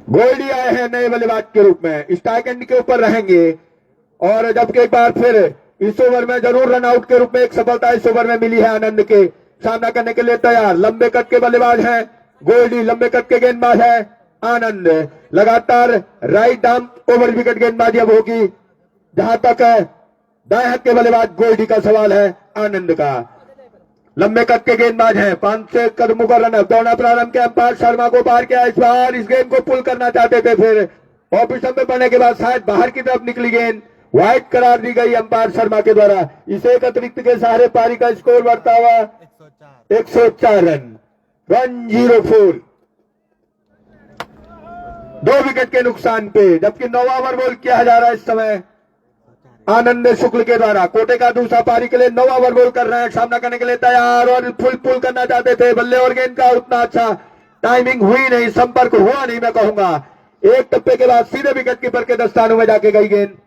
गोल्डी आए हैं नए बल्लेबाज के रूप में, स्ट्राइक एंड के ऊपर रहेंगे। और जबकि एक बार फिर इस ओवर में जरूर रन आउट के रूप में एक सफलता इस ओवर में मिली है आनंद के। सामना करने के लिए तैयार लंबे कद के बल्लेबाज हैं गोल्डी, लंबे कद के गेंदबाज है आनंद। लगातार राइट आर्म ओवर विकेट गेंदबाजी अब होगी। जहां तक दाएं हाथ के बल्लेबाज गोल्डी का सवाल है आनंद का। लंबे कद के गेंदबाज हैं, 5 से कदमों का रन दौड़ना प्रारंभ किया। अंपायर शर्मा को पार किया। इस बार इस गेंद को पुल करना चाहते थे, फिर ऑफिस में पड़ने के बाद शायद बाहर की तरफ निकली गेंद, वाइड करार दी गई अंपायर शर्मा के द्वारा। इस एक अतिरिक्त के सहारे पारी का स्कोर बढ़ता हुआ 104 रन, 104। 2 विकेट के नुकसान पे, जबकि 9वां ओवर बॉल किया जा रहा है इस समय आनंद शुक्ल के द्वारा। कोटे का दूसरा पारी के लिए 9वां ओवर बॉल कर रहे हैं, सामना करने के लिए तैयार और फुल पुल करना चाहते थे। बल्ले और गेंद का उतना अच्छा टाइमिंग हुई नहीं, संपर्क हुआ नहीं मैं कहूंगा। एक टप्पे के बाद सीधे विकेट कीपर के दस्तानों में जाके गई गेंद।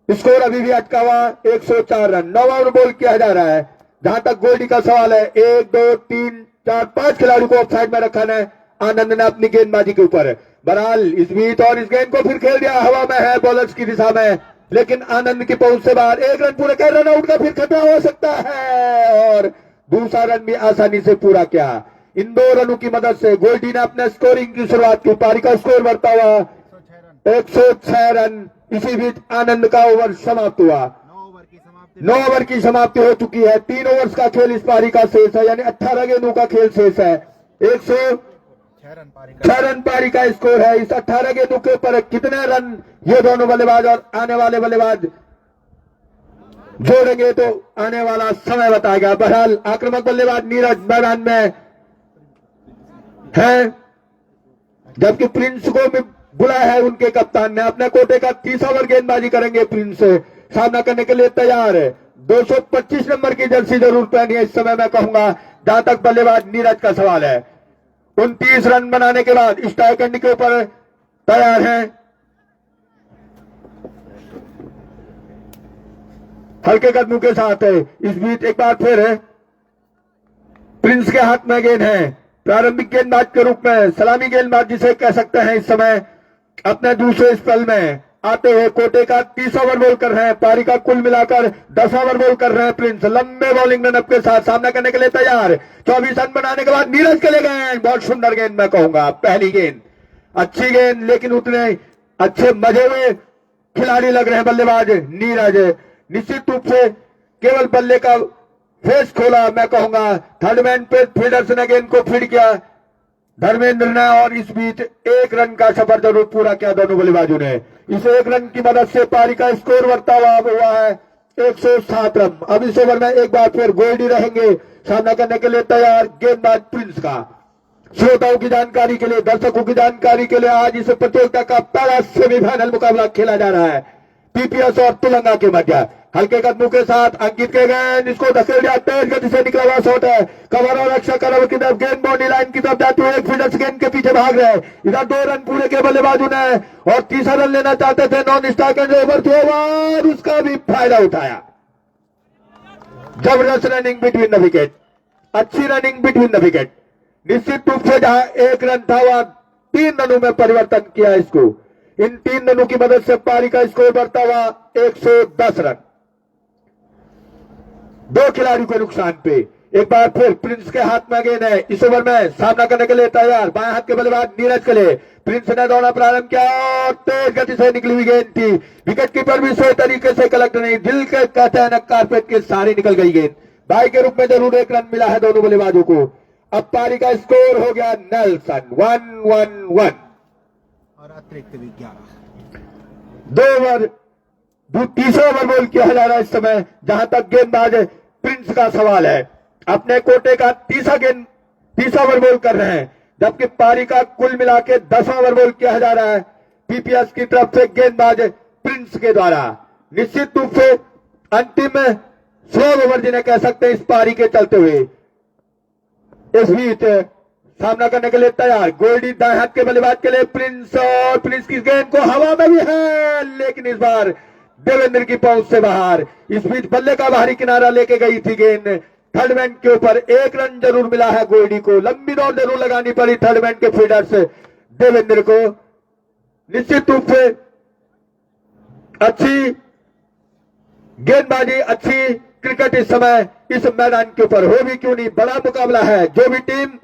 स्कोर अभी भी अटका हुआ 104 रन। 9वां ओवर बॉल किया जा रहा है। जहां तक गोल्डी का सवाल है, 1 2 3 4 5 खिलाड़ियों को ऑफसाइड में रखा है आनंद ने अपनी गेंदबाजी के ऊपर। बहरहाल इस बीच और इस गेंद को फिर खेल दिया, हवा में है बॉलर्स की दिशा में, लेकिन आनंद की पहुंच से बाहर। 1 रन पूरे कर, रन आउट का फिर खतरा हो सकता है और दूसरा रन भी आसानी से पूरा किया। इन 2 रनों की मदद से गोल्डी ने अपने स्कोरिंग की शुरुआत की। पारी का स्कोर बढ़ता हुआ 106 रन। इसी बीच आनंद का ओवर समाप्त हुआ। 9 ओवर की समाप्ति हो चुकी है। 3 ओवर्स का खेल इस पारी का शेष है, यानी 18 गेंदों का खेल शेष है। 106 रन पारी का स्कोर है। इस 18 गेंदों के ऊपर कितने रन ये दोनों बल्लेबाज और आने वाले बल्लेबाज जोड़ेंगे तो आने वाला समय बताएगा। बहरहाल आक्रामक बल्लेबाज नीरज मैदान में है, जबकि प्रिंस को भी बुलाया है उनके कप्तान ने। अपने कोटे का 30 ओवर गेंदबाजी करेंगे प्रिंस, सामना करने के लिए तैयार है। 225 नंबर की जर्सी जरूर पहनी है इस समय मैं कहूंगा। जहां तक बल्लेबाज नीरज का सवाल है, 29 रन बनाने के बाद स्ट्राइक एंड के ऊपर तैयार है। हल्के कदमों के साथ है। इस बीच एक बार फिर है प्रिंस के हाथ में गेंद है। प्रारंभिक गेंदबाज के रूप में, सलामी गेंदबाज जिसे कह सकते हैं, इस समय अपने दूसरे स्पेल में आते हुए कोटे का 30 ओवर बॉल कर रहे हैं। पारी का कुल मिलाकर 10 ओवर बॉल कर रहे हैं प्रिंस। लंबे बॉलिंग रनअप के साथ सामना करने के लिए तैयार। 24 रन बनाने के बाद नीरज के लिए गेंद, बहुत सुंदर गेंद मैं कहूंगा। पहली गेंद अच्छी गेंद, लेकिन उतने अच्छे मजे हुए खिलाड़ी लग रहे हैं बल्लेबाज नीरज। निश्चित रूप से केवल बल्ले का फेस खोला मैं कहूंगा। थर्ड मैन पे फील्डर्स ने गेंद को फीड किया धर्मेंद्र ने, और इस बीच 1 रन का सफर जरूर पूरा किया दोनों बल्लेबाजों ने। इस 1 रन की मदद से पारी का स्कोर बढ़ता हुआ है 107 रन। अब इस ओवर में एक बार फिर गोल्डी रहेंगे, सामना करने के लिए तैयार गेंदबाज प्रिंस का। श्रोताओं की जानकारी के लिए, दर्शकों की जानकारी के लिए, आज इस प्रतियोगिता का पहला सेमीफाइनल मुकाबला खेला जा रहा है पीपीएस और तुलंगा के मध्य। हल्के कदमों के साथ अंकित के गेंद, इसको धकेल दिया, तेज गति से निकला हुआ शॉट है। कवर और रक्षा कवर की तरफ गेंद बाउंड्री लाइन की तरफ जाते हुए एक फील्डर्स गेंद के पीछे भाग रहे हैं। इधर 2 रन पूरे के बल्लेबाजों ने और तीसरा रन लेना चाहते थे। नॉन स्ट्राइक ओवर थे और उसका भी फायदा उठाया। जबरदस्त रनिंग बिटवीन द विकेट, अच्छी रनिंग बिटवीन द विकेट। निश्चित रूप से जहां 1 रन था वहां 3 रनों में परिवर्तन किया इसको। इन 3 रनों की मदद से पारी का स्कोर बढ़ता हुआ 110 रन। 2 खिलाड़ियों के नुकसान पे एक बार फिर प्रिंस के हाथ में गेंद है। इस ओवर में सामना करने के लिए तैयार बाएं हाथ के बल्लेबाज नीरज के लिए। प्रिंस ने दौड़ना प्रारंभ किया और तेज गति से निकली हुई गेंद थी। विकेट कीपर भी सही तरीके से कलेक्ट नहीं, दिल के कहते हैं न कारपेट के सहारे निकल गई गेंद। बाई के रूप में जरूर 1 रन मिला है दोनों बल्लेबाजों को। अब पारी का स्कोर हो गया नेल्सन 1-1-1 और अतिरिक्त भी 11। 2 ओवर, तीसरा ओवर बॉल किया जा रहा है इस समय। जहां तक गेंदबाज प्रिंस का सवाल है, अपने कोटे का तीसरा ओवर बॉल कर रहे हैं, जबकि पारी का कुल मिला के 10वां ओवर बॉल किया जा रहा है पीपीएस की तरफ से गेंदबाज प्रिंस के द्वारा। निश्चित रूप से अंतिम 100 ओवर जिन्हें कह सकते हैं इस पारी के चलते हुए। इस बीच सामना करने के लिए तैयार गोल्डी दाएं हाथ के बल्लेबाज के लिए प्रिंस, और प्रिंस की गेंद को हवा में भी है, लेकिन इस बार देवेंद्र की पहुंच से बाहर। इस बीच बल्ले का बाहरी किनारा लेके गई थी गेंद। थर्ड मैन के ऊपर 1 रन जरूर मिला है गोल्डी को। लंबी दौड़ जरूर लगानी पड़ी थर्ड मैन के फील्डर्स देवेंद्र को। निश्चित रूप से अच्छी गेंदबाजी, अच्छी क्रिकेट इस समय इस मैदान के ऊपर हो भी क्यों नहीं, बड़ा मुकाबला है। जो भी टीम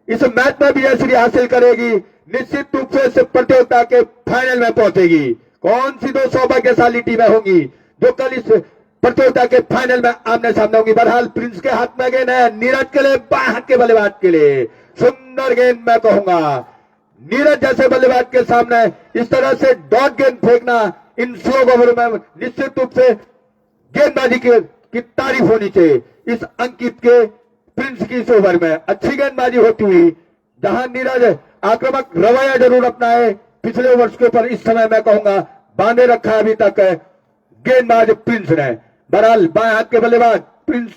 इस मैच में विजय हासिल करेगी निश्चित रूप से इस प्रतियोगिता के फाइनल में पहुंचेगी। कौन सी 2 सौभाग्यशाली टीमें होंगी जो कल इस प्रतियोगिता के फाइनल में आमने सामने होंगी। बहरहाल प्रिंस के हाथ में गेंद है, नीरज के लिए बाएं हाथ के बल्लेबाज के लिए सुंदर गेंद मैं कहूंगा। नीरज जैसे बल्लेबाज के सामने इस तरह से डॉट गेंद फेंकना इन स्लो ओवर में निश्चित रूप से गेंदबाजी की तारीफ होनी चाहिए। इस अंकित के प्रिंस की इस ओवर में अच्छी गेंदबाजी होती हुई, जहां नीरज आक्रामक रवैया जरूर अपनाए पिछले ओवर्स के ऊपर, इस समय मैं कहूंगा बांधे रखा है अभी तक गेंदबाज प्रिंस ने। बहरहाल बाएं हाथ के बल्लेबाज प्रिंस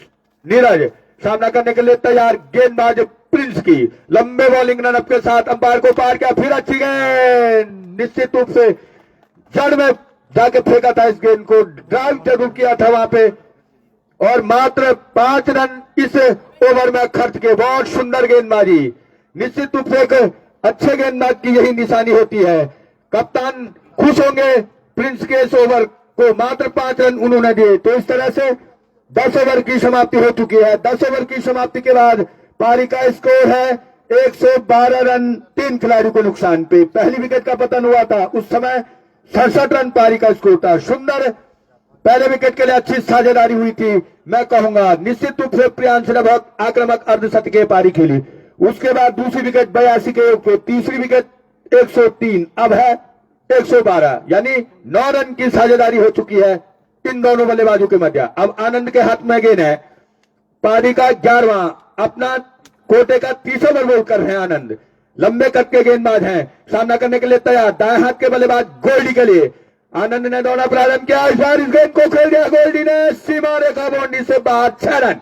नीरज सामना करने के लिए तैयार। गेंदबाज प्रिंस की लंबे बॉलिंग रनअप के साथ अंपायर को पार किया, फिर अच्छी गेंद निश्चित रूप से जड़ में जाके फेंका था। इस गेंद को ड्राइव जरूर किया था वहां पे, और मात्र 5 रन इस ओवर में खर्च के। बहुत सुंदर गेंदबाजी, निश्चित रूप से एक अच्छे गेंदबाज की यही निशानी होती है। कप्तान खुश होंगे प्रिंस के इस ओवर को, मात्र 5 रन उन्होंने दिए। तो इस तरह से 10 ओवर की समाप्ति हो चुकी है। 10 ओवर की समाप्ति के बाद पारी का स्कोर है 112 रन 3 खिलाड़ियों को नुकसान पे। पहली विकेट का पतन हुआ था उस समय 67 रन पारी का स्कोर था। सुंदर पहले विकेट के लिए अच्छी साझेदारी हुई थी मैं कहूंगा। निश्चित रूप से प्रियांश ने बहुत आक्रामक अर्धशतकीय पारी खेली। उसके बाद दूसरी विकेट 82 के योग पे, तीसरी विकेट 103, अब है 112, यानी 9 रन की साझेदारी हो चुकी है इन दोनों बल्लेबाजों के मध्य। अब आनंद के हाथ में गेंद है, पारी का 11वां, अपना कोटे का 30 ओवर बॉल कर रहे हैं आनंद। लंबे कट के गेंदबाज हैं, सामना करने के लिए तैयार। दाएं हाथ के बल्लेबाज गोल्डी के लिए आनंद ने दौड़ा प्रारंभ किया। इस बार इस गेंद को खेल दिया गोल्डी ने सीमा रेखा बाउंड्री से बाहर, 6 रन।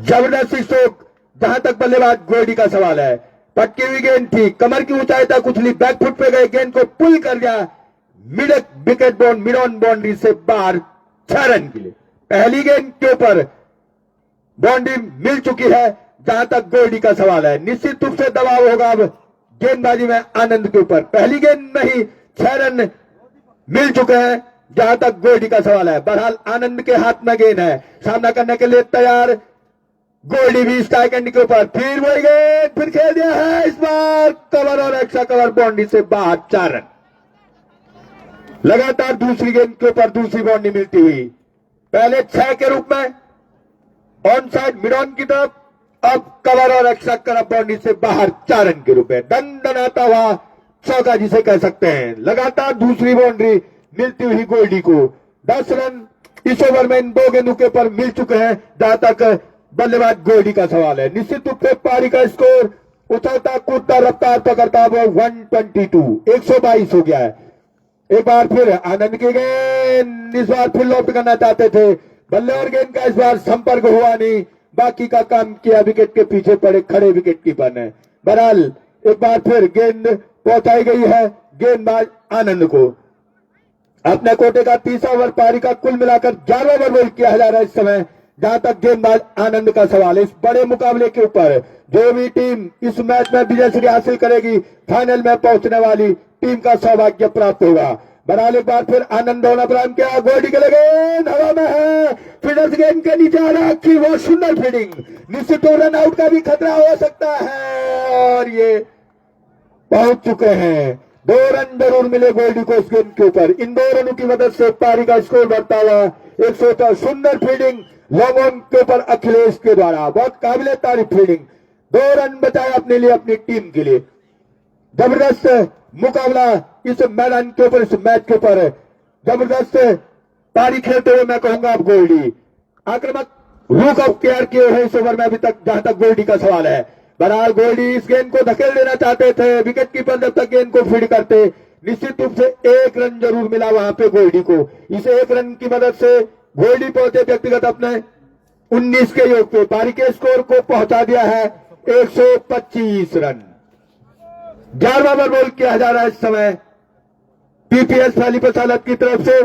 जबरदस्त स्ट्रोक, जहां तक बल्लेबाज गोल्डी का सवाल है। पटकी हुई गेंद थी, कमर की ऊंचाई तक उछली, बैकफुट पे गए, गेंद को पुल कर दिया mid wicket bound, mid on boundary से बाहर, 6 रन के लिए। पहली गेंद के ऊपर बाउंड्री मिल चुकी है जहां तक गोल्डी का सवाल है। निश्चित रूप से दबाव होगा अब गेंदबाजी में आनंद के ऊपर। पहली गेंद में ही 6 रन मिल चुके हैं जहां तक गोल्डी का सवाल है। बहरहाल आनंद के हाथ में गेंद है, सामना करने के लिए तैयार। गोल्डी भी स्ट्राइक एंड के ऊपर, फिर वही गेंद, फिर खेल दिया है। इस बार कवर और एक्स्ट्रा कवर बाउंड्री से बाहर, 4 रन। लगातार दूसरी गेंद के ऊपर दूसरी बाउंड्री मिलती हुई, पहले 6 के रूप में ऑन साइड मिड ऑन की तरफ, अब कवर और एक्स्ट्रा कवर बाउंड्री से बाहर, 4 रन के रूप में। दंडनाता हुआ चौका जिसे कह सकते हैं। लगातार दूसरी बाउंड्री मिलती हुई गोल्डी को। 10 रन इस ओवर में इन 2 गेंदों के ऊपर मिल चुके हैं जहां तक बल्लेबाज गोल्डी का सवाल है। निश्चित रूप से पारी का स्कोर उछलता कूदता रफ्तार पकड़ता हुआ 122 हो गया है। एक बार फिर आनंद की गेंद, इस बार फिर लॉफ्ट करना चाहते थे, बल्ले और गेंद का इस बार संपर्क हुआ नहीं। बाकी का काम किया विकेट के पीछे पड़े खड़े विकेट कीपर ने। बहरहाल एक बार फिर गेंद पहुंचाई गई है गेंदबाज आनंद को। अपने कोटे का 30 ओवर, पारी का कुल मिलाकर 11 ओवर बॉल किया जा रहा है इस समय, जहां तक गेंदबाज आनंद का सवाल है। इस बड़े मुकाबले के ऊपर जो भी टीम इस मैच में विजय श्री हासिल करेगी, फाइनल में पहुंचने वाली टीम का सौभाग्य प्राप्त होगा। बहरहाल एक बार फिर आनंद दौड़ा प्रारंभ किया, गोल्डी के लिए गेंद हवा में है, फील्डर्स गेंद के नीचे आ रखी, वो सुंदर फील्डिंग, निश्चित रन आउट का भी खतरा हो सकता है, और ये पहुंच चुके हैं। 2 रन जरूर मिले गोल्डी को इस गेंद के ऊपर। इन 2 रनों की मदद से पारी का स्कोर बढ़ता हुआ 114। सुंदर फील्डिंग लॉन्ग ऑन के ऊपर अखिलेश के द्वारा, बहुत काबिले तारीफ फील्डिंग। 2 रन बचाए अपने लिए, अपनी टीम के लिए। जबरदस्त मुकाबला इस मैदान के ऊपर, इस मैच के ऊपर जबरदस्त पारी खेलते हुए मैं कहूंगा अब गोल्डी आक्रामक रुख अख्तियार किए हैं इस ओवर में अभी तक, जहां तक गोल्डी का सवाल है। बहरहाल गोल्डी इस गेंद को धकेल देना चाहते थे, विकेट कीपर जब तक गेंद को फीड करते, निश्चित रूप से 1 रन जरूर मिला वहां पे गोल्डी को। इस 1 रन की मदद से गोल्डी पहुंचे व्यक्तिगत अपने 19 के योग पे, पारी के स्कोर को पहुंचा दिया है 125 रन। 11वां ओवर बॉल किया जा रहा है इस समय पीपीएस फैली प्रसालत की तरफ से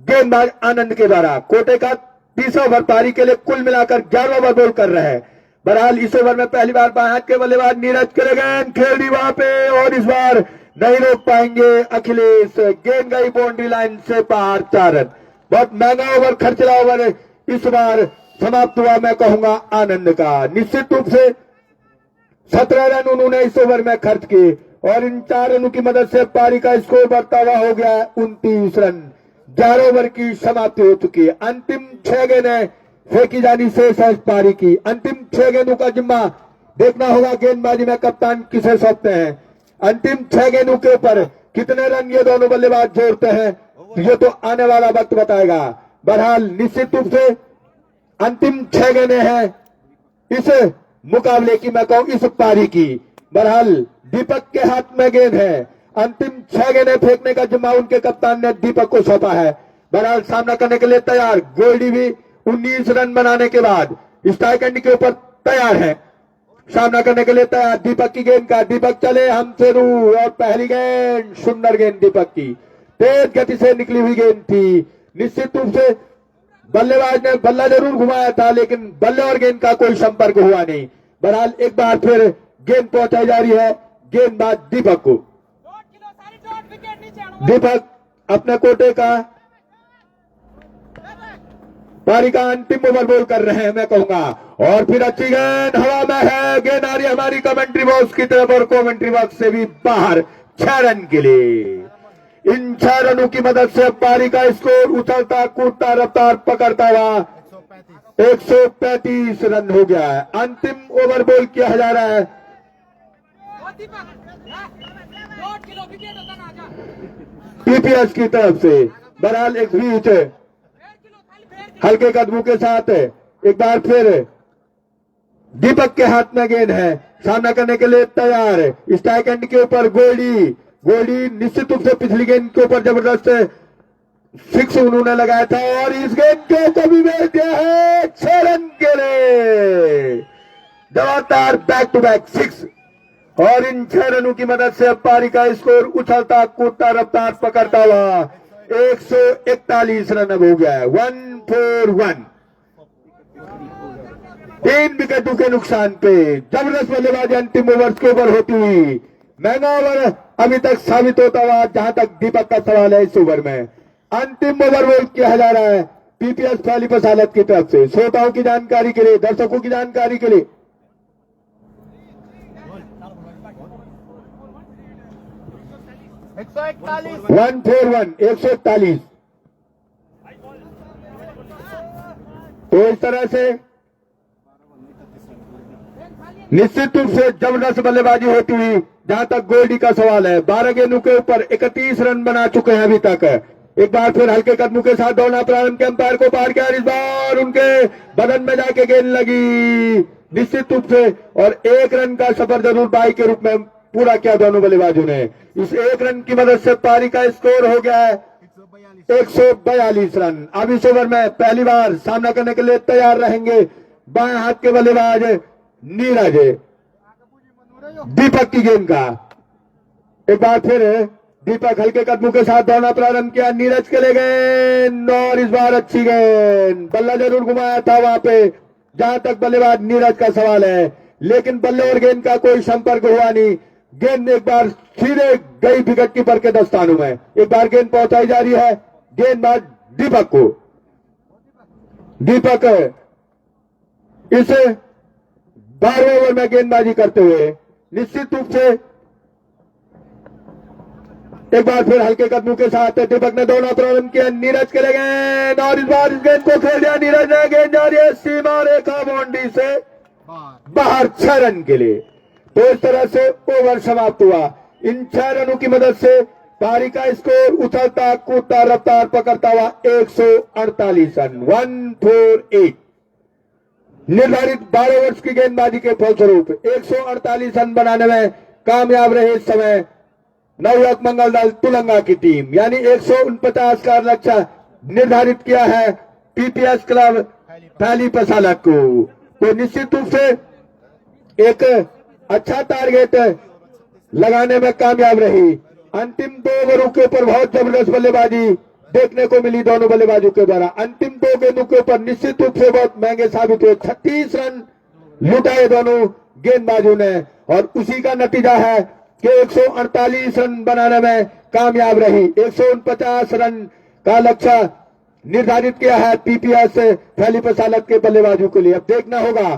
गेंदबाज आनंद के द्वारा। कोटे का 30 ओवर, पारी के लिए कुल मिलाकर 11वां ओवर बॉल कर रहे हैं। बहरहाल इस ओवर में पहली बार बाएं हाथ के बल्लेबाज नीरज के गेंद खेल दी वहां पे, और इस बार नहीं रोक पाएंगे अखिलेश, गेंद गई बाउंड्री लाइन से बाहर, 4 रन। बहुत महंगा ओवर, खर्चला ओवर इस बार समाप्त हुआ मैं कहूंगा आनंद का। निश्चित रूप से 17 रन उन्होंने इस ओवर में खर्च किए, और इन 4 रनों की मदद से पारी का स्कोर बढ़ता हुआ हो गया 29 रन। 11 ओवर की समाप्ति हो चुकी है। अंतिम 6 गेंदें फेंकी जानी शेष है पारी की। अंतिम 6 गेंदों का जिम्मा देखना होगा गेंदबाजी में कप्तान किसे सौंपते हैं। अंतिम 6 गेंदों के ऊपर कितने रन ये दोनों बल्लेबाज जोड़ते हैं ये तो आने वाला वक्त बताएगा। बहरहाल निश्चित रूप से अंतिम 6 गेंदें हैं इस मुकाबले की, मैं कहूं इस पारी की। बहरहाल दीपक के हाथ में गेंद है। अंतिम 6 गेंदें फेंकने का जिम्मा उनके कप्तान ने दीपक को सौंपा है। बहरहाल सामना करने के लिए तैयार। गोल्डी भी 19 रन बनाने के बाद स्ट्राइक एंड के ऊपर तैयार है, सामना करने के लिए तैयार। दीपक की गेंद का, दीपक चले हम शुरू, और पहली गेंद सुंदर गेंद दीपक की, तेज गति से निकली हुई गेंद थी। निश्चित रूप से बल्लेबाज ने बल्ला जरूर घुमाया था लेकिन बल्ले और गेंद का कोई संपर्क हुआ नहीं। बहरहाल एक बार फिर गेंद पहुंचाई जा रही है गेंदबाज दीपक को। दीपक अपने कोटे का पारी का अंतिम ओवर बॉल कर रहे हैं मैं कहूंगा। और फिर अच्छी गेंद हवा में है, गेंद आ रही है हमारी कमेंट्री बॉक्स की तरफ और कमेंट्री बॉक्स से भी बाहर 6 रन के लिए। इन 6 रनों की मदद से पारी का स्कोर उछलता कूदता रफ्तार पकड़ता हुआ 135 रन हो गया है। अंतिम ओवर बॉल किया जा रहा है पीपीएस की तरफ से। बहरहाल एक बीच हल्के कदमों के साथ एक बार फिर दीपक के हाथ में गेंद है, सामना करने के लिए तैयार। स्ट्राइक एंड के ऊपर गोल्डी निश्चित रूप से पिछली गेंद के ऊपर जबरदस्त 6 उन्होंने लगाया था और इस गेंद के ऊपर भी भेज दिया है 6 रन के लिए। लगातार बैक टू बैक 6 और इन 6 रनों की मदद से पारी का स्कोर उछलता कूदता रफ्तार पकड़ता हुआ 141 रन अब हो गया है। 141 3 विकेटों के नुकसान पे जबरदस्त बल्लेबाजी अंतिम ओवर्स के ओवर होती हुई महंगा ओवर अभी तक साबित होता हुआ। जहां तक दीपक का सवाल है इस ओवर में अंतिम ओवर बॉल किया जा रहा है पीपीएस फैली पसालत की तरफ से। श्रोताओं की जानकारी के लिए, दर्शकों की जानकारी के लिए 141 तो इस तरह से निश्चित रूप से जबरदस्त बल्लेबाजी होती हुई। जहां तक गोल्डी का सवाल है 12 गेंदों के ऊपर 31 रन बना चुके हैं अभी तक। एक बार फिर हल्के कदमों के साथ दौड़ना प्रारंभ किया, अंपायर को पार किया, इस बार उनके बदन में जाके गेंद लगी निश्चित रूप से। और 1 रन का सफर जरूर बाई के रूप में पूरा किया दोनों बल्लेबाजों ने। इस 1 रन की मदद से पारी का स्कोर हो गया है 142 रन। अब इस ओवर में पहली बार सामना करने के लिए तैयार रहेंगे बाएं हाथ के बल्लेबाज नीरज। दीपक की गेंद का एक बार फिर दीपक हल्के कदमों के साथ दौड़ना प्रारंभ किया, नीरज के लिए गेंद और इस बार अच्छी गेंद, बल्ला जरूर घुमाया था वहां पे जहां तक बल्लेबाज नीरज का सवाल है लेकिन बल्ले और गेंद का कोई संपर्क हुआ नहीं। गेंद एक बार सीधे गई विकेट कीपर के दस्तानों में। एक बार गेंद पहुंचाई जा रही है गेंदबाज दीपक को। दीपक इस 12वें ओवर में गेंदबाजी करते हुए निश्चित रूप से एक बार फिर हल्के कदमों के साथ दीपक ने दौड़ना प्रारंभ किया, नीरज के लिए गेंद और इस बार इस गेंद को खेल दिया नीरज ने। गेंद जा रही है सीमा रेखा बाउंड्री से बाहर 6 रन के लिए। तो इस तरह से ओवर समाप्त हुआ। इन 6 रनों की मदद से पारी का स्कोर उछलता कूदता रफ्तार पकड़ता हुआ 148 रन 148। निर्धारित 12 ओवर्स की गेंदबाजी के फलस्वरूप 148 रन बनाने में कामयाब रहे इस समय नवयुवक मंगल दल तुलंगा की टीम। यानी 149 का लक्ष्य निर्धारित किया है पीपीएस क्लब फैली पसालत को। तो निश्चित रूप से एक अच्छा टारगेट लगाने में कामयाब रही। अंतिम 2 ओवरों के ऊपर बहुत जबरदस्त बल्लेबाजी देखने को मिली दोनों बल्लेबाजों के द्वारा। अंतिम 2 गेंदों के ऊपर निश्चित रूप से बहुत महंगे साबित हुए। 36 रन लुटाए दोनों गेंदबाजों ने और उसी का नतीजा है कि 148 रन बनाने में कामयाब रही। 149 रन का लक्ष्य निर्धारित किया है पीपीएस फैली पसालत के बल्लेबाजों के लिए। अब देखना होगा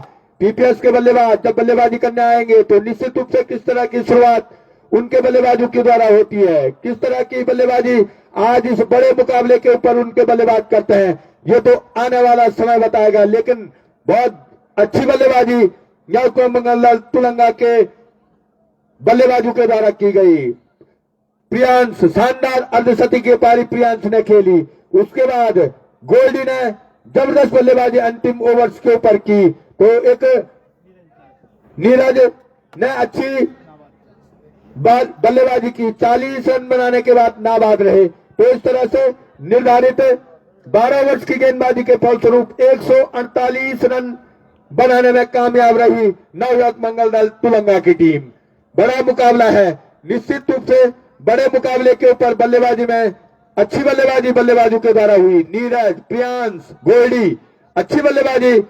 पीपीएस के बल्लेबाज जब बल्लेबाजी करने आएंगे तो निश्चित रूप से किस तरह की शुरुआत उनके बल्लेबाजों के द्वारा होती है, किस तरह की बल्लेबाजी आज इस बड़े मुकाबले के ऊपर उनके बल्लेबाज करते हैं, ये तो आने वाला समय बताएगा। लेकिन बहुत अच्छी बल्लेबाजी न्याकुम मंगलदल तुलंगा के बल्लेबाजों के द्वारा की गई। प्रियांश शानदार अर्धशतकी की पारी प्रियांश ने खेली। उसके बाद गोल्डी ने जबरदस्त बल्लेबाजी अंतिम ओवर्स के ऊपर की, तो एक नीरज ने अच्छी बल्लेबाजी की। 40 रन बनाने के बाद नाबाद रहे, तो इस तरह से निर्धारित 12 ओवर्स की गेंदबाजी के फलस्वरूप 148 रन बनाने में कामयाब रही नवयुवक मंगलदल तुलंगा की टीम। बड़ा मुकाबला है, निश्चित रूप से बड़े मुकाबले के ऊपर बल्लेबाजी में अच्छी बल्लेबाजी बल्लेबाजों के द्वारा हुई। नीरज, प्रियांश, गोल्डी अच्छी बल्लेबाजी